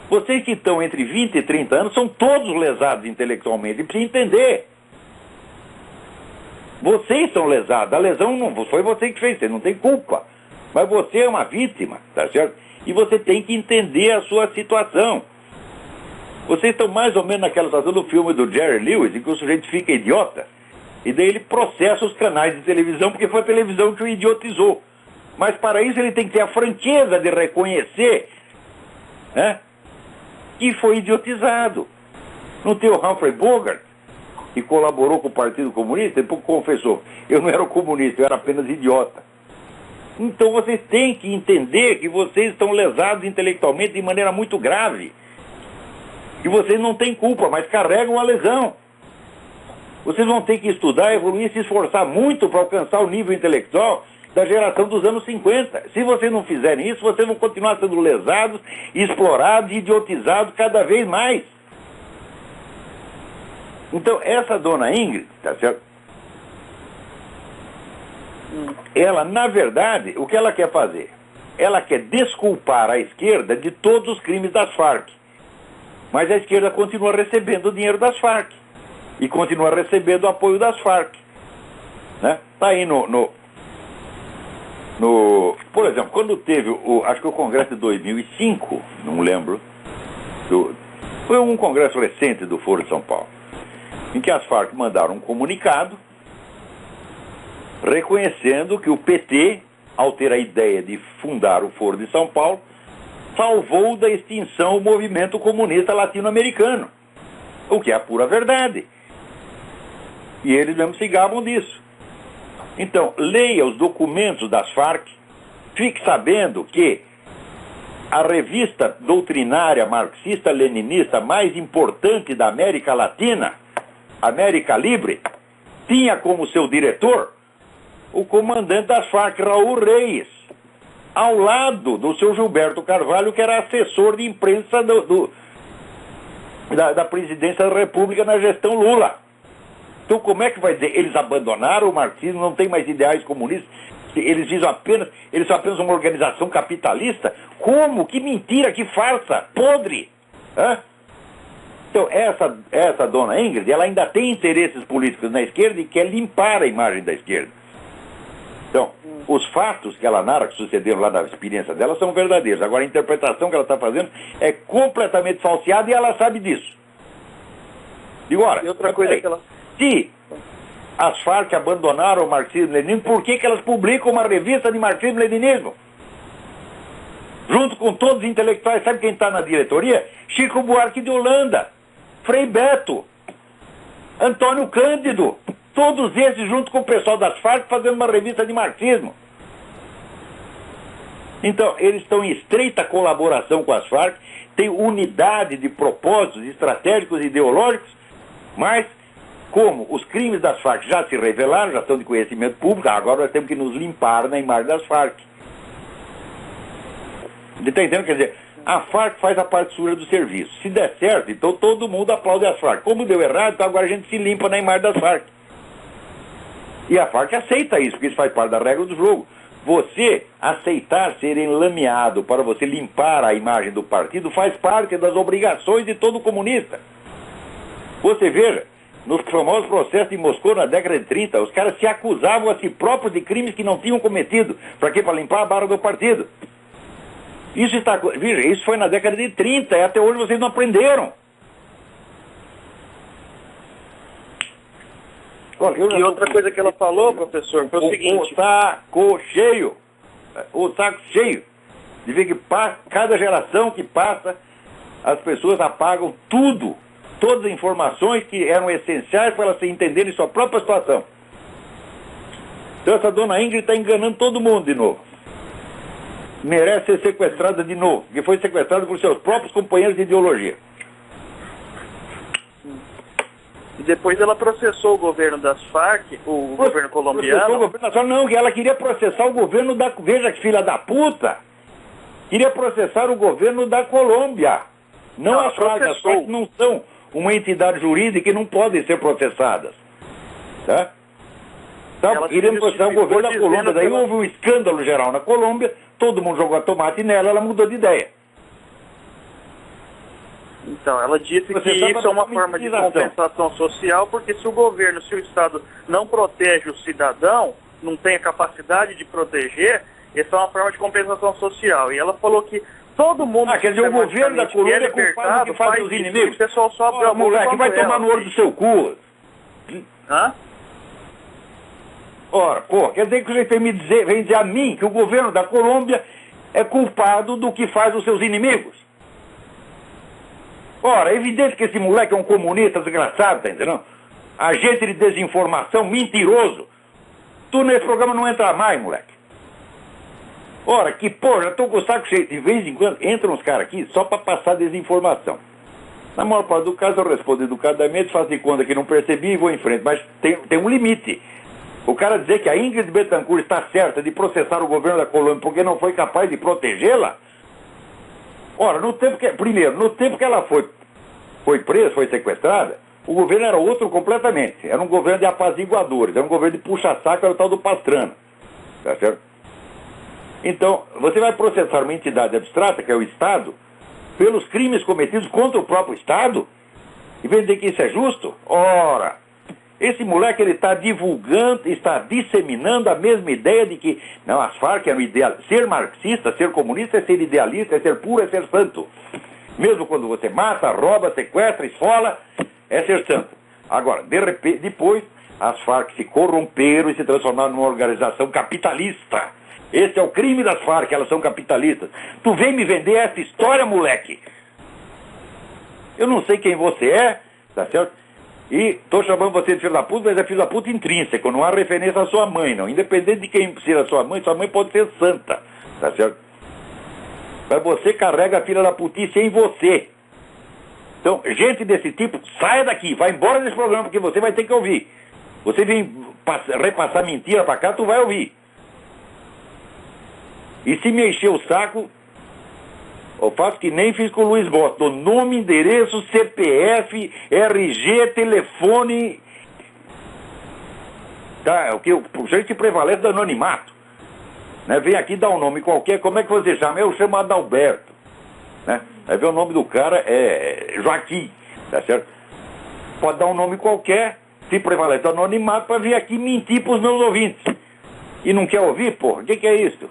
Vocês que estão entre 20 e 30 anos são todos lesados intelectualmente, e precisa entender. Vocês são lesados, a lesão não foi você que fez, você não tem culpa. Mas você é uma vítima, tá certo? E você tem que entender a sua situação. Vocês estão mais ou menos naquela situação do filme do Jerry Lewis, em que o sujeito fica idiota, e daí ele processa os canais de televisão, porque foi a televisão que o idiotizou. Mas para isso ele tem que ter a franqueza de reconhecer, né, que foi idiotizado. Não tem o Humphrey Bogart, que colaborou com o Partido Comunista, depois confessou: eu não era comunista, eu era apenas idiota. Então vocês têm que entender que vocês estão lesados intelectualmente de maneira muito grave. E vocês não têm culpa, mas carregam a lesão. Vocês vão ter que estudar, evoluir, se esforçar muito para alcançar o nível intelectual da geração dos anos 50. Se vocês não fizerem isso, vocês vão continuar sendo lesados, explorados e idiotizados cada vez mais. Então, essa dona Ingrid, tá certo? Ela, na verdade, o que ela quer fazer? Ela quer desculpar a esquerda de todos os crimes das Farc. Mas a esquerda continua recebendo o dinheiro das Farc. E continua recebendo o apoio das Farc. Né? Tá aí por exemplo, quando teve acho que o Congresso de 2005, não lembro, foi um congresso recente do Foro de São Paulo, em que as Farc mandaram um comunicado reconhecendo que o PT, ao ter a ideia de fundar o Foro de São Paulo, salvou da extinção o movimento comunista latino-americano, o que é a pura verdade. E eles mesmos se gabam disso. Então, leia os documentos das Farc, fique sabendo que a revista doutrinária marxista-leninista mais importante da América Latina, América Libre, tinha como seu diretor o comandante das Farc, Raul Reis, ao lado do seu Gilberto Carvalho, que era assessor de imprensa da presidência da República na gestão Lula. Então, como é que vai dizer? Eles abandonaram o marxismo, não tem mais ideais comunistas, eles são apenas uma organização capitalista? Como? Que mentira, que farsa, podre! Hã? Então, essa dona Ingrid, ela ainda tem interesses políticos na esquerda e quer limpar a imagem da esquerda. Então, os fatos que ela narra, que sucederam lá na experiência dela, são verdadeiros. Agora, a interpretação que ela está fazendo é completamente falseada e ela sabe disso. E agora, e outra coisa que ela... se as Farc abandonaram o marxismo-leninismo, por que elas publicam uma revista de marxismo-leninismo? Junto com todos os intelectuais, sabe quem está na diretoria? Chico Buarque de Holanda, Frei Beto, Antônio Cândido, todos esses junto com o pessoal das Farc fazendo uma revista de marxismo. Então, eles estão em estreita colaboração com as Farc, têm unidade de propósitos estratégicos e ideológicos, mas como os crimes das Farc já se revelaram, já estão de conhecimento público, agora nós temos que nos limpar na imagem das Farc. Você está entendendo? Quer dizer, a Farc faz a parte suja do serviço. Se der certo, então todo mundo aplaude as Farc. Como deu errado, então agora a gente se limpa na imagem das Farc. E a Farc aceita isso, porque isso faz parte da regra do jogo. Você aceitar ser enlameado para você limpar a imagem do partido faz parte das obrigações de todo comunista. Você veja, nos famosos processos de Moscou na década de 30, os caras se acusavam a si próprios de crimes que não tinham cometido. Para quê? Para limpar a barra do partido. Veja, isso foi na década de 30 e até hoje vocês não aprenderam. Olha, e outra coisa que ela falou, professor, foi o seguinte... O saco cheio. de ver que cada geração que passa, as pessoas apagam tudo, todas as informações que eram essenciais para elas se entenderem sua própria situação. Então essa dona Ingrid está enganando todo mundo de novo. Merece ser sequestrada de novo, que foi sequestrada por seus próprios companheiros de ideologia. E depois ela processou o governo das Farc, o governo colombiano. O governo nacional, não, que ela queria processar o governo da... Veja que filha da puta! Queria processar o governo da Colômbia. Não as Farc. As Farc não são uma entidade jurídica e não podem ser processadas. Tá? Então, queríamos processar o governo da Colômbia. Daí houve um escândalo geral na Colômbia, todo mundo jogou tomate nela, ela mudou de ideia. Então, ela disse que isso é uma forma de compensação social, porque se o Estado não protege o cidadão, não tem a capacidade de proteger, essa é uma forma de compensação social. E ela falou que todo mundo... quer dizer, o governo da Colômbia é culpado do que faz os inimigos? O pessoal só abre a moleque, vai tomar no olho do seu cu. Hã? Ora, pô, quer dizer que você vem dizer a mim que o governo da Colômbia é culpado do que faz os seus inimigos? Ora, é evidente que esse moleque é um comunista desgraçado, tá entendendo? Agente de desinformação, mentiroso. Tu nesse programa não entra mais, moleque. Ora, que porra, já tô com o saco cheio. De vez em quando entram uns caras aqui só pra passar desinformação. Na maior parte do caso eu respondo educadamente, faço de conta que não percebi e vou em frente. Mas tem um limite. O cara dizer que a Ingrid Betancourt está certa de processar o governo da Colômbia porque não foi capaz de protegê-la. Ora, no tempo que ela foi presa, foi sequestrada, o governo era outro completamente. Era um governo de apaziguadores, era um governo de puxa-saco, era o tal do Pastrana. Tá certo? Então, você vai processar uma entidade abstrata, que é o Estado, pelos crimes cometidos contra o próprio Estado? E vem dizer que isso é justo? Ora, esse moleque, ele está divulgando, está disseminando a mesma ideia de que, não, as Farc eram ser marxista, ser comunista é ser idealista, é ser puro, é ser santo. Mesmo quando você mata, rouba, sequestra, esfola, é ser santo. Agora, de repente, depois, as Farc se corromperam e se transformaram numa organização capitalista. Esse é o crime das Farc, elas são capitalistas. Tu vem me vender essa história, moleque? Eu não sei quem você é, tá certo? E tô chamando você de filho da puta, mas é filho da puta intrínseco, não há referência à sua mãe, não. Independente de quem seja sua mãe pode ser santa, tá certo? Mas você carrega a filha da putice em você. Então, gente desse tipo, saia daqui, vai embora desse programa, porque você vai ter que ouvir. Você vem repassar mentira pra cá, tu vai ouvir. E se me encher o saco, eu faço que nem fiz com o Luiz Bosta. Dou nome, endereço, CPF, RG, telefone. Tá, o que o gente prevalece do anonimato. Né? Vem aqui dar um nome qualquer. Como é que você chama? Eu chamo Adalberto. Né? Aí vem o nome do cara, é Joaquim. Tá certo? Pode dar um nome qualquer, se prevalece do anonimato, para vir aqui mentir para os meus ouvintes. E não quer ouvir, porra? O que é isso?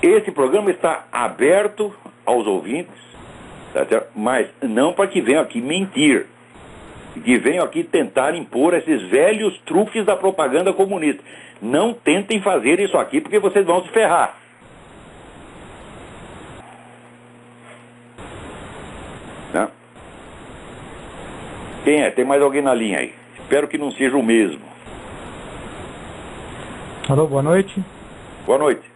Esse programa está aberto aos ouvintes, tá certo? Mas não para que venham aqui mentir, que venham aqui tentar impor esses velhos truques da propaganda comunista. Não tentem fazer isso aqui, porque vocês vão se ferrar. Né? Quem é? Tem mais alguém na linha aí? Espero que não seja o mesmo. Alô, boa noite. Boa noite.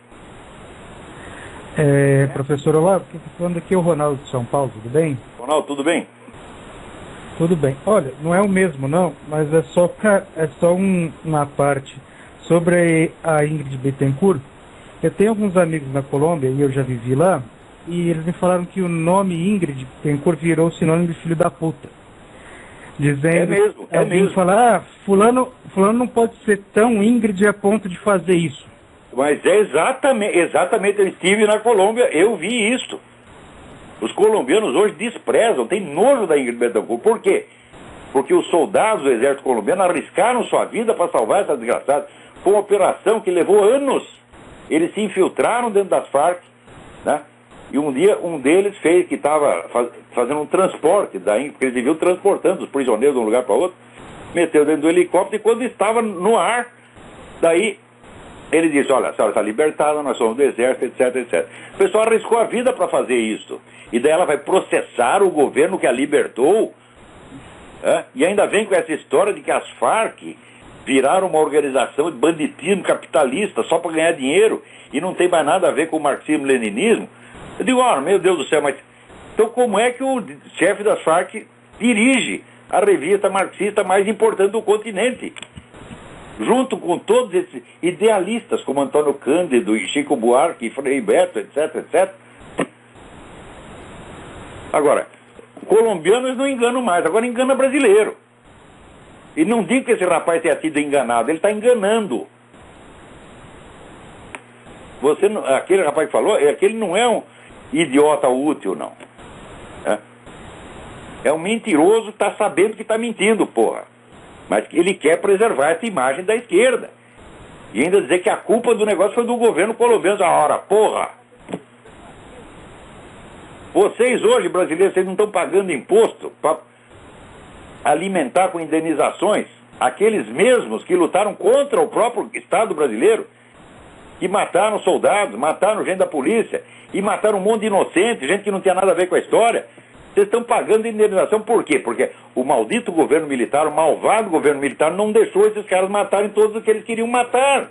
Professor Olavo, falando aqui é o Ronaldo de São Paulo, tudo bem? Ronaldo, tudo bem? Tudo bem. Olha, não é o mesmo não, mas é só uma parte sobre a Ingrid Betancourt. Eu tenho alguns amigos na Colômbia e eu já vivi lá, e eles me falaram que o nome Ingrid Betancourt virou sinônimo de filho da puta. Dizendo, é mesmo. Fala, fulano não pode ser tão Ingrid a ponto de fazer isso. Mas é exatamente, eu estive na Colômbia, eu vi isso. Os colombianos hoje desprezam, têm nojo da Ingrid Betancourt. Por quê? Porque os soldados do exército colombiano arriscaram sua vida para salvar essa desgraçada. Foi uma operação que levou anos. Eles se infiltraram dentro das Farc, né? E um dia um deles que estava fazendo um transporte da Ingrid, porque eles deviam transportando os prisioneiros de um lugar para outro, meteu dentro do helicóptero e quando estava no ar, daí Ele disse, olha, a senhora está libertada, nós somos do exército, etc, etc. O pessoal arriscou a vida para fazer isso. E daí ela vai processar o governo que a libertou. E ainda vem com essa história de que as Farc viraram uma organização de banditismo capitalista só para ganhar dinheiro e não tem mais nada a ver com o marxismo-leninismo. Eu digo, meu Deus do céu, mas então como é que o chefe das Farc dirige a revista marxista mais importante do continente? Junto com todos esses idealistas, como Antônio Cândido e Chico Buarque e Frei Beto, etc, etc. Agora, colombianos não enganam mais, agora engana brasileiro. E não digo que esse rapaz tenha sido enganado, ele está enganando. Aquele rapaz que falou, aquele não é um idiota útil, não. É um mentiroso que está sabendo que está mentindo, porra. Mas que ele quer preservar essa imagem da esquerda. E ainda dizer que a culpa do negócio foi do governo colombiano. Ora, porra! Vocês hoje, brasileiros, vocês não estão pagando imposto para alimentar com indenizações aqueles mesmos que lutaram contra o próprio Estado brasileiro, que mataram soldados, mataram gente da polícia e mataram um monte de inocente, gente que não tinha nada a ver com a história. Vocês estão pagando indenização por quê? Porque o maldito governo militar, o malvado governo militar não deixou esses caras matarem todos os que eles queriam matar.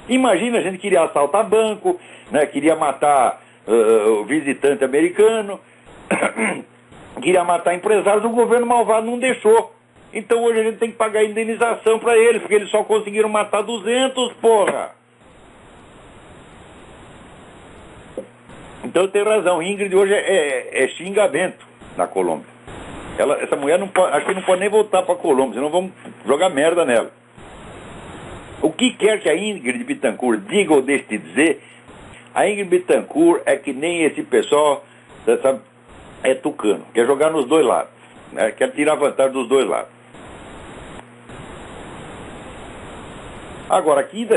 Imagina, a gente queria assaltar banco, né, queria matar o visitante americano, queria matar empresários, o governo malvado não deixou. Então hoje a gente tem que pagar indenização para eles, porque eles só conseguiram matar 200, porra. Então tem razão, Ingrid hoje é xingamento na Colômbia. Essa mulher não pode, acho que não pode nem voltar para a Colômbia, senão vamos jogar merda nela. O que quer que a Ingrid Betancourt diga ou deixe de dizer, a Ingrid Betancourt é que nem esse pessoal, sabe, é tucano, quer jogar nos dois lados, né? Quer tirar vantagem dos dois lados. Agora, aqui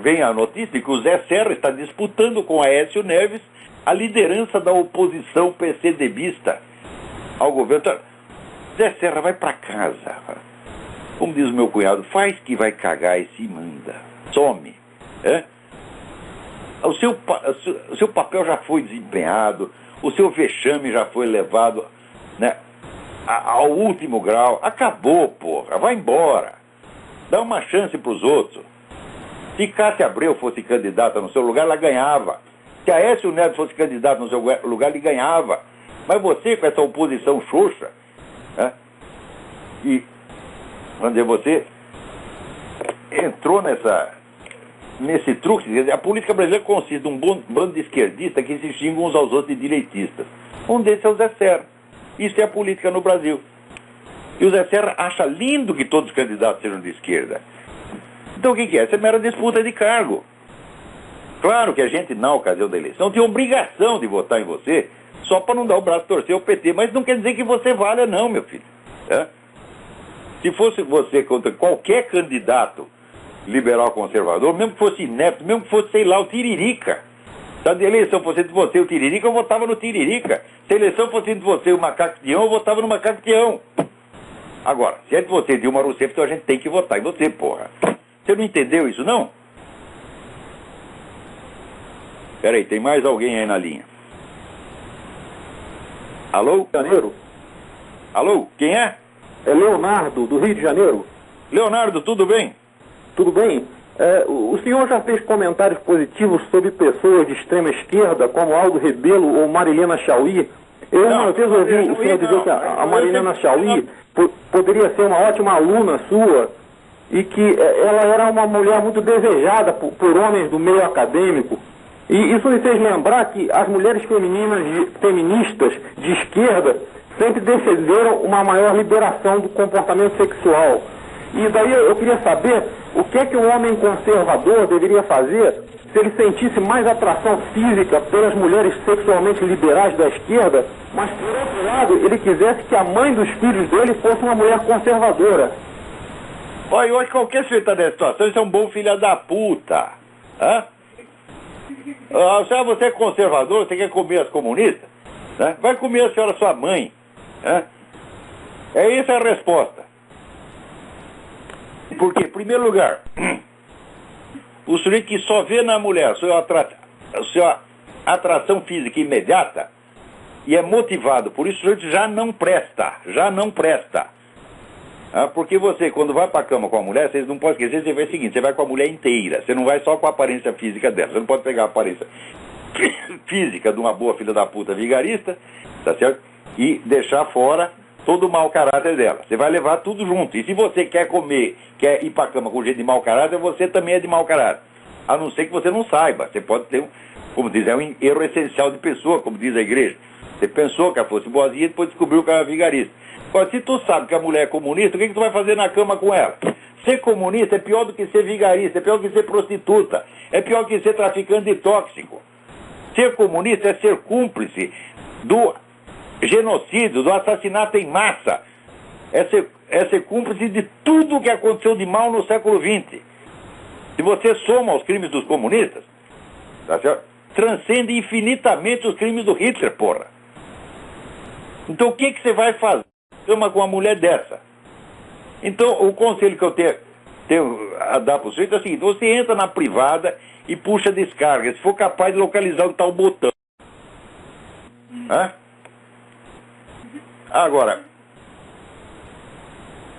vem a notícia que o Zé Serra está disputando com Aécio Neves a liderança da oposição PCDBista ao governo. Zé Serra, vai para casa. Como diz o meu cunhado, faz que vai cagar e se manda. Some. O seu papel já foi desempenhado, o seu vexame já foi levado, né, ao último grau. Acabou, porra. Vai embora. Dá uma chance para os outros. Se Cássia Abreu fosse candidata no seu lugar, ela ganhava. Se Aécio Neves fosse candidato no seu lugar, ele ganhava. Mas você, com essa oposição xoxa, né, e, vamos dizer, você entrou nesse truque. A política brasileira consiste de um bando de esquerdistas que se xingam uns aos outros de direitistas. Um desses é o Zé Serra. Isso é a política no Brasil. E o Zé Serra acha lindo que todos os candidatos sejam de esquerda. Então o que é? Essa é mera disputa de cargo. Claro que a gente, na ocasião da eleição, tem obrigação de votar em você só para não dar o braço a torcer ao PT. Mas não quer dizer que você valha não, meu filho. Se fosse você contra qualquer candidato liberal conservador, mesmo que fosse inepto, mesmo que fosse, sei lá, o Tiririca. Se a eleição fosse de você o Tiririca, eu votava no Tiririca. Se a eleição fosse de você o Macaco Tião, eu votava no Macaco Tião. Agora, se é de você Dilma Rousseff, então a gente tem que votar em você, porra. Você não entendeu isso, não? Peraí, tem mais alguém aí na linha. Alô? Janeiro. Alô, quem é? É Leonardo, do Rio de Janeiro. Leonardo, tudo bem? Tudo bem? O senhor já fez comentários positivos sobre pessoas de extrema esquerda, como Aldo Rebelo ou Marilena Chauí? Eu uma vez ouvi o senhor dizer que a Marilena Chauí poderia ser uma ótima aluna sua e que ela era uma mulher muito desejada por homens do meio acadêmico. E isso me fez lembrar que as mulheres feministas de esquerda sempre defenderam uma maior liberação do comportamento sexual. E daí eu queria saber o que é que um homem conservador deveria fazer se ele sentisse mais atração física pelas mulheres sexualmente liberais da esquerda, mas por outro lado ele quisesse que a mãe dos filhos dele fosse uma mulher conservadora. Olha, eu acho que qualquer sujeito dessa situação, isso é um bom filho da puta. Se você é conservador, você quer comer as comunistas, né? Vai comer a senhora sua mãe. Essa é a resposta. Porque, em primeiro lugar, O sujeito que só vê na mulher a sua atração física imediata e é motivado por isso, o sujeito já não presta. Porque você, quando vai pra cama com a mulher, vocês não podem esquecer, você vai o seguinte, você vai com a mulher inteira, você não vai só com a aparência física dela, você não pode pegar a aparência física de uma boa filha da puta vigarista, tá certo? E deixar fora todo o mau caráter dela. Você vai levar tudo junto. E se você quer comer, quer ir pra cama com jeito de mau caráter, você também é de mau caráter. A não ser que você não saiba. Você pode ter, como diz, é um erro essencial de pessoa, como diz a igreja. Você pensou que ela fosse boazinha e depois descobriu que ela era vigarista. Agora, se tu sabe que a mulher é comunista, o que tu vai fazer na cama com ela? Ser comunista é pior do que ser vigarista, é pior do que ser prostituta, é pior do que ser traficante de tóxico. Ser comunista é ser cúmplice do genocídio, do assassinato em massa. É ser cúmplice de tudo que aconteceu de mal no século XX. Se você soma os crimes dos comunistas, tá certo? Transcende infinitamente os crimes do Hitler, porra. Então o que você vai fazer cama com uma mulher dessa? Então o conselho que eu tenho a dar para o sujeito é o seguinte: você entra na privada e puxa a descarga, se for capaz de localizar onde está o botão. Agora,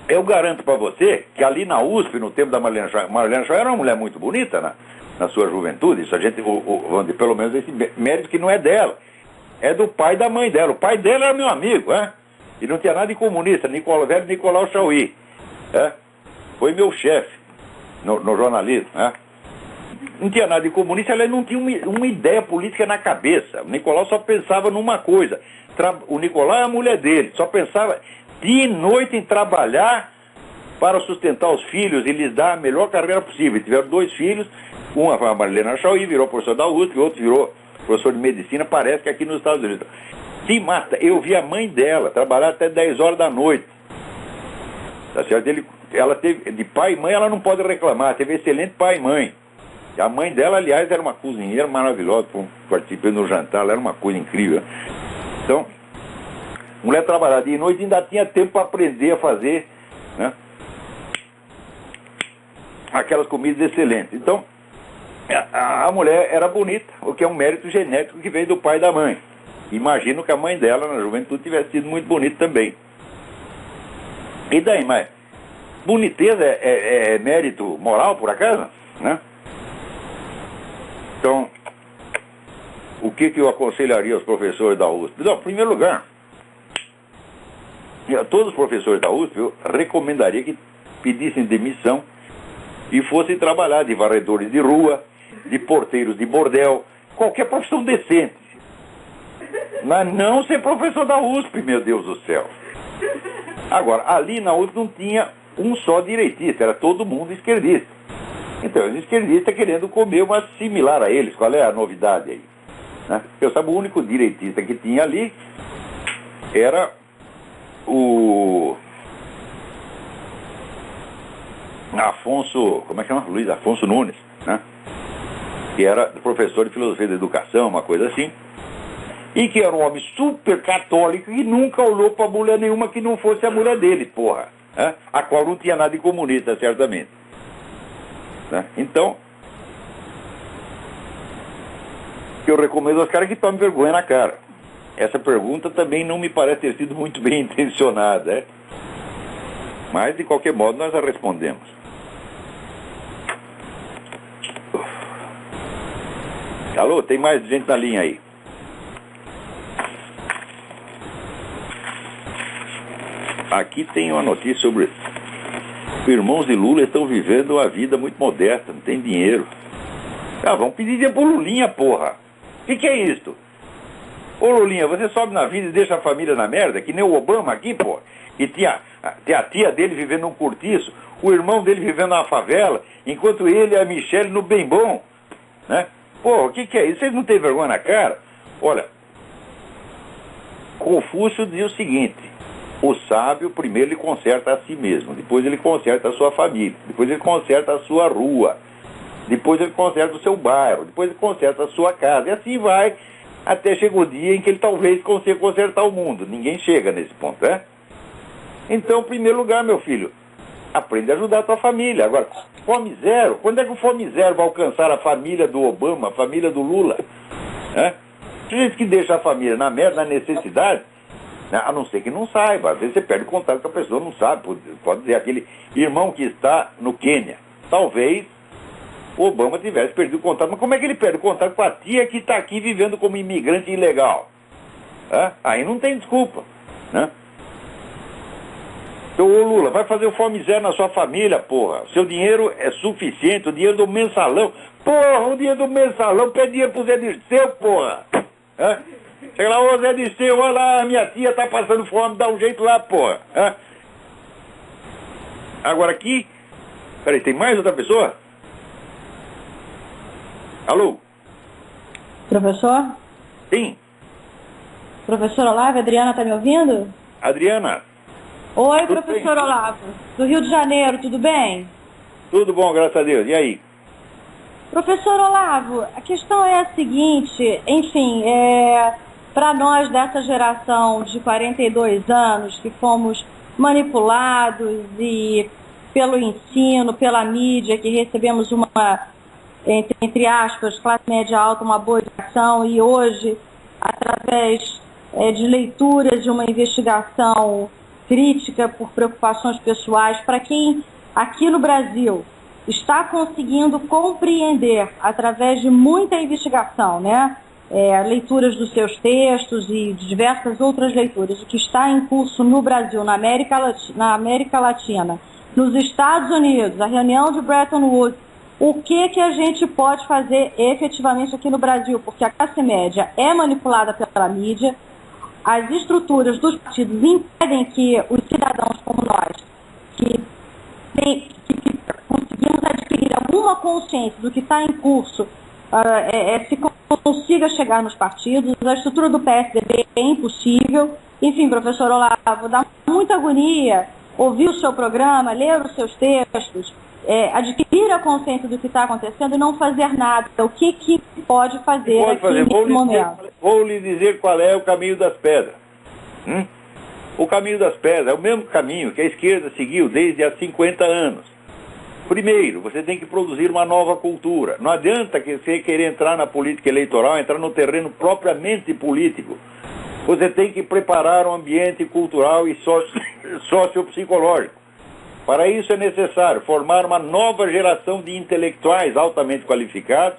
eu garanto para você que ali na USP, no tempo da Marlene Chauí era uma mulher muito bonita na sua juventude. Isso a gente, pelo menos esse mérito que não é dela, é do pai e da mãe dela. O pai dela era meu amigo, e não tinha nada de comunista, velho Nicolau Chauí, foi meu chefe no jornalismo, Não tinha nada de comunista, ela não tinha uma ideia política na cabeça. O Nicolau só pensava numa coisa. O Nicolau é a mulher dele, só pensava dia e noite em trabalhar para sustentar os filhos e lhes dar a melhor carreira possível. Tiveram 2 filhos, uma foi a Marlene Chauí, virou professor da USP, e outro virou professor de medicina, parece que aqui nos Estados Unidos. Sim, Marta, eu vi a mãe dela trabalhar até 10 horas da noite. Tá certo? Ela teve, de pai e mãe ela não pode reclamar, teve excelente pai e mãe. A mãe dela, aliás, era uma cozinheira maravilhosa, participei no jantar, ela era uma coisa incrível. Então, mulher trabalhava dia e noite e ainda tinha tempo para aprender a fazer, aquelas comidas excelentes. Então, a mulher era bonita, o que é um mérito genético que veio do pai e da mãe. Imagino que a mãe dela, na juventude, tivesse sido muito bonita também. E daí, mas boniteza é mérito moral, por acaso? Então, o que eu aconselharia aos professores da USP? Não, em primeiro lugar, a todos os professores da USP, eu recomendaria que pedissem demissão e fossem trabalhar de varredores de rua, de porteiros de bordel, qualquer profissão decente. Mas não ser professor da USP, meu Deus do céu. Agora, ali na USP não tinha um só direitista, era todo mundo esquerdista. Então, os esquerdistas querendo comer uma similar a eles. Qual é a novidade aí? Eu sabe, o único direitista que tinha ali era o Afonso, como é que chama? Luiz Afonso Nunes, que era professor de filosofia da educação, uma coisa assim, e que era um homem super católico e nunca olhou para mulher nenhuma que não fosse a mulher dele, porra, a qual não tinha nada de comunista, certamente. Então, eu recomendo aos caras que tomem vergonha na cara. Essa pergunta também não me parece ter sido muito bem intencionada, mas de qualquer modo nós a respondemos. Alô, tem mais gente na linha aí? Aqui tem uma notícia sobre irmãos de Lula estão vivendo uma vida muito modesta, não tem dinheiro. Vamos pedir dinheiro pro Lulinha, porra. O que é isso? Ô Lulinha, você sobe na vida e deixa a família na merda, que nem o Obama aqui, porra. E tinha a tia dele vivendo num cortiço, o irmão dele vivendo numa favela, enquanto ele e a Michelle no bem bom, Porra, o que é isso? Vocês não têm vergonha na cara? Olha, Confúcio diz o seguinte: o sábio primeiro ele conserta a si mesmo, depois ele conserta a sua família, depois ele conserta a sua rua, depois ele conserta o seu bairro, depois ele conserta a sua casa, e assim vai, até chega o dia em que ele talvez consiga consertar o mundo. Ninguém chega nesse ponto, Então, em primeiro lugar, meu filho, Aprende a ajudar a tua família. Agora, fome zero. Quando é que o fome zero vai alcançar a família do Obama, a família do Lula? Tem gente que deixa a família na merda, na necessidade, né? A não ser que não saiba. Às vezes você perde contato com a pessoa, não sabe. Pode dizer, aquele irmão que está no Quênia. Talvez o Obama tivesse perdido contato. Mas como é que ele perde contato com a tia que está aqui vivendo como imigrante ilegal? Aí não tem desculpa, né? Então, ô Lula, vai fazer o fome zero na sua família, porra. O seu dinheiro é suficiente, o dinheiro do mensalão. Porra, o dinheiro do mensalão, pede dinheiro pro Zé Dirceu, porra. Chega lá, ô Zé Dirceu, olha lá, minha tia tá passando fome, dá um jeito lá, porra. Agora aqui, peraí, tem mais outra pessoa? Alô? Professor? Sim. Professor Olavo, Adriana tá me ouvindo? Adriana. Oi, Tudo professor bem? Olavo, do Rio de Janeiro, tudo bem? Tudo bom, graças a Deus. E aí? Professor Olavo, a questão é a seguinte, enfim, para nós dessa geração de 42 anos que fomos manipulados e pelo ensino, pela mídia, que recebemos uma, entre aspas, classe média alta, uma boa educação e hoje, através de leituras de uma investigação crítica por preocupações pessoais, para quem aqui no Brasil está conseguindo compreender, através de muita investigação, né, leituras dos seus textos e de diversas outras leituras, o que está em curso no Brasil, na América Latina, nos Estados Unidos, a reunião de Bretton Woods, o que a gente pode fazer efetivamente aqui no Brasil, porque a classe média é manipulada pela mídia, as estruturas dos partidos impedem que os cidadãos como nós, que conseguimos adquirir alguma consciência do que está em curso, se consiga chegar nos partidos. A estrutura do PSDB é impossível. Enfim, professor Olavo, dá muita agonia ouvir o seu programa, ler os seus textos, adquirir a consciência do que está acontecendo e não fazer nada. O que pode fazer nesse momento? Vou lhe dizer qual é o caminho das pedras. O caminho das pedras é o mesmo caminho que a esquerda seguiu desde há 50 anos. Primeiro, você tem que produzir uma nova cultura. Não adianta que você querer entrar na política eleitoral, entrar no terreno propriamente político. Você tem que preparar um ambiente cultural e sociopsicológico. Para isso é necessário formar uma nova geração de intelectuais altamente qualificados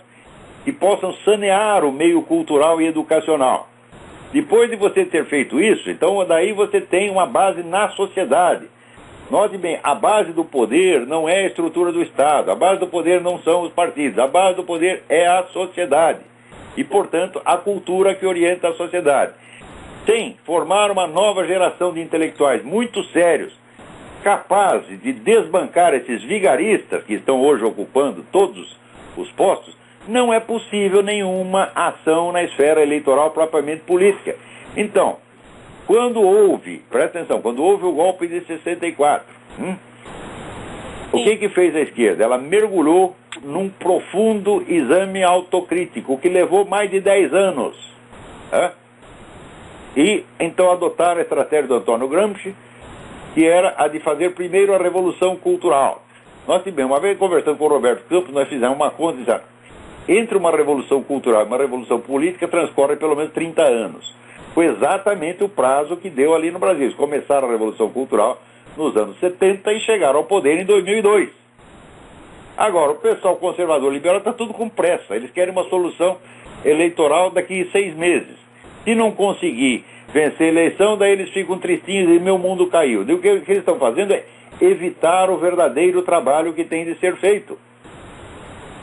que possam sanear o meio cultural e educacional. Depois de você ter feito isso, então daí você tem uma base na sociedade. Note bem, a base do poder não é a estrutura do Estado, a base do poder não são os partidos, a base do poder é a sociedade. E, portanto, a cultura que orienta a sociedade. Tem formar uma nova geração de intelectuais muito sérios, capazes de desbancar esses vigaristas que estão hoje ocupando todos os postos. Não é possível nenhuma ação na esfera eleitoral propriamente política. Então, quando houve, presta atenção, quando houve o golpe de 64, o que fez a esquerda? Ela mergulhou num profundo exame autocrítico, que levou mais de 10 anos. E então adotaram a estratégia do Antônio Gramsci, que era a de fazer primeiro a revolução cultural. Nós tivemos, uma vez conversando com o Roberto Campos, nós fizemos uma conta, entre uma revolução cultural e uma revolução política transcorre pelo menos 30 anos. Foi exatamente o prazo que deu ali no Brasil. Eles começaram a revolução cultural nos anos 70 e chegaram ao poder em 2002. Agora, o pessoal conservador liberal está tudo com pressa. Eles querem uma solução eleitoral daqui a 6 meses. Se não conseguir vencer a eleição, daí eles ficam tristinhos e meu mundo caiu. E o que eles estão fazendo é evitar o verdadeiro trabalho que tem de ser feito.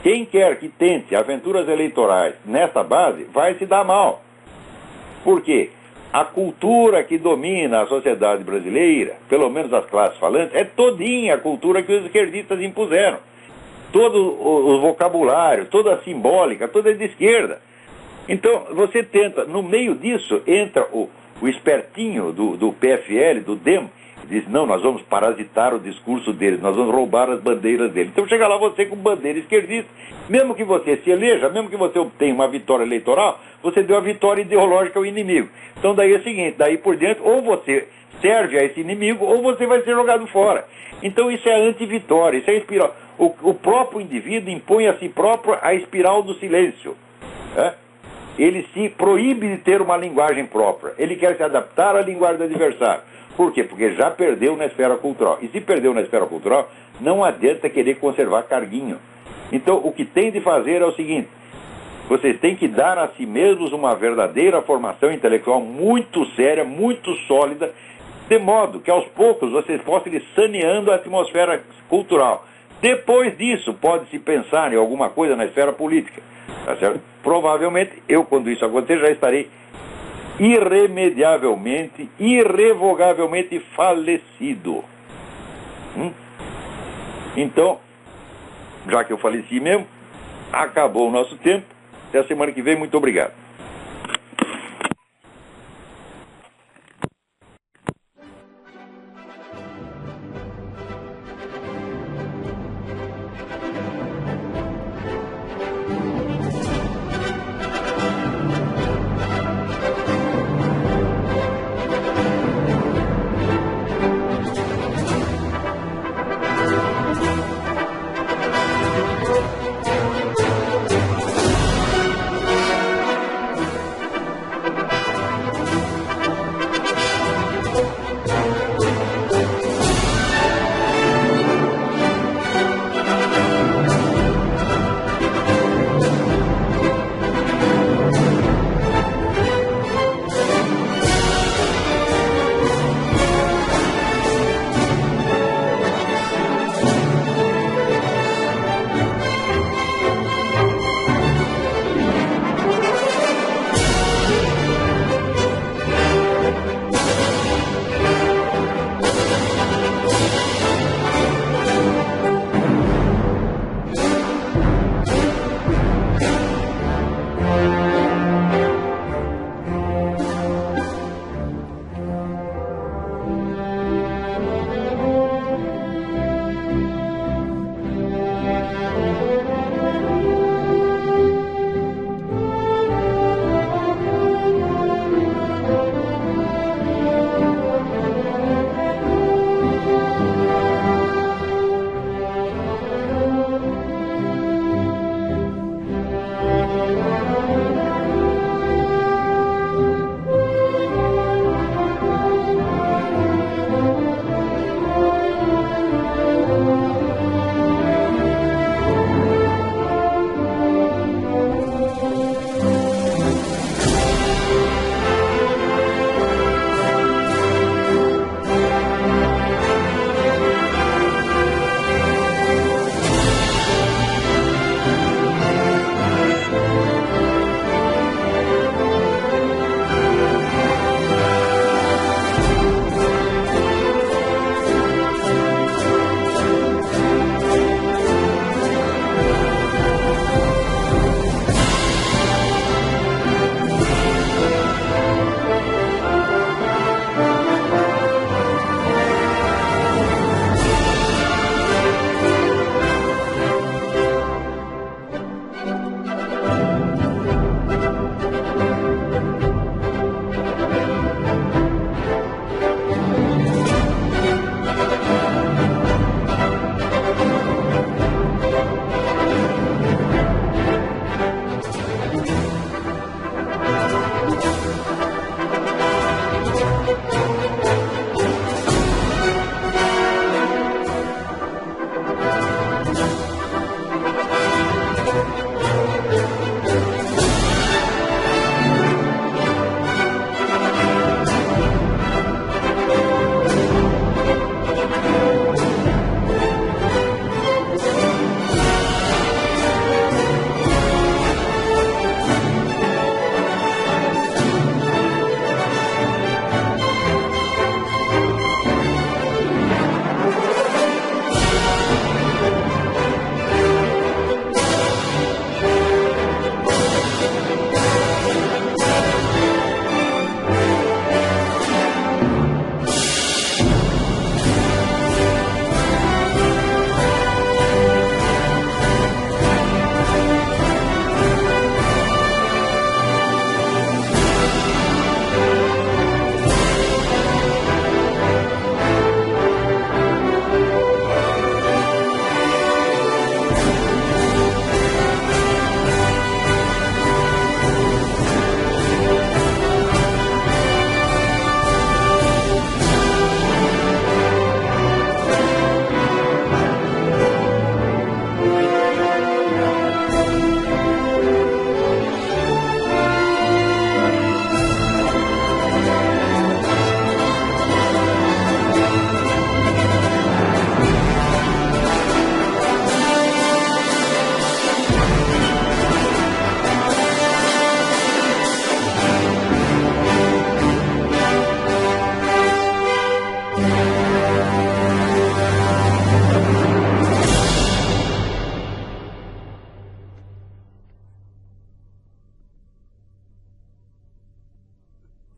Quem quer que tente aventuras eleitorais nessa base vai se dar mal. Por quê? A cultura que domina a sociedade brasileira, pelo menos as classes falantes, é todinha a cultura que os esquerdistas impuseram. Todo o vocabulário, toda a simbólica, toda é de esquerda. Então, você tenta, no meio disso, entra o espertinho do PFL, do DEM, diz, não, nós vamos parasitar o discurso deles, nós vamos roubar as bandeiras deles. Então chega lá você com bandeira esquerdista, mesmo que você se eleja, mesmo que você obtenha uma vitória eleitoral, você deu a vitória ideológica ao inimigo. Então daí é o seguinte, daí por diante, ou você serve a esse inimigo ou você vai ser jogado fora. Então isso é anti-vitória, isso é espiral. O próprio indivíduo impõe a si próprio a espiral do silêncio. Né? Ele se proíbe de ter uma linguagem própria. Ele quer se adaptar à linguagem do adversário. Por quê? Porque já perdeu na esfera cultural. E se perdeu na esfera cultural, não adianta querer conservar carguinho. Então, o que tem de fazer é o seguinte: vocês têm que dar a si mesmos uma verdadeira formação intelectual muito séria, muito sólida, de modo que aos poucos vocês possam ir saneando a atmosfera cultural. Depois disso, pode-se pensar em alguma coisa na esfera política. Tá certo? Provavelmente, eu, quando isso acontecer, já estarei irremediavelmente, irrevogavelmente falecido. Então, já que eu faleci mesmo, acabou o nosso tempo. Até a semana que vem. Muito obrigado.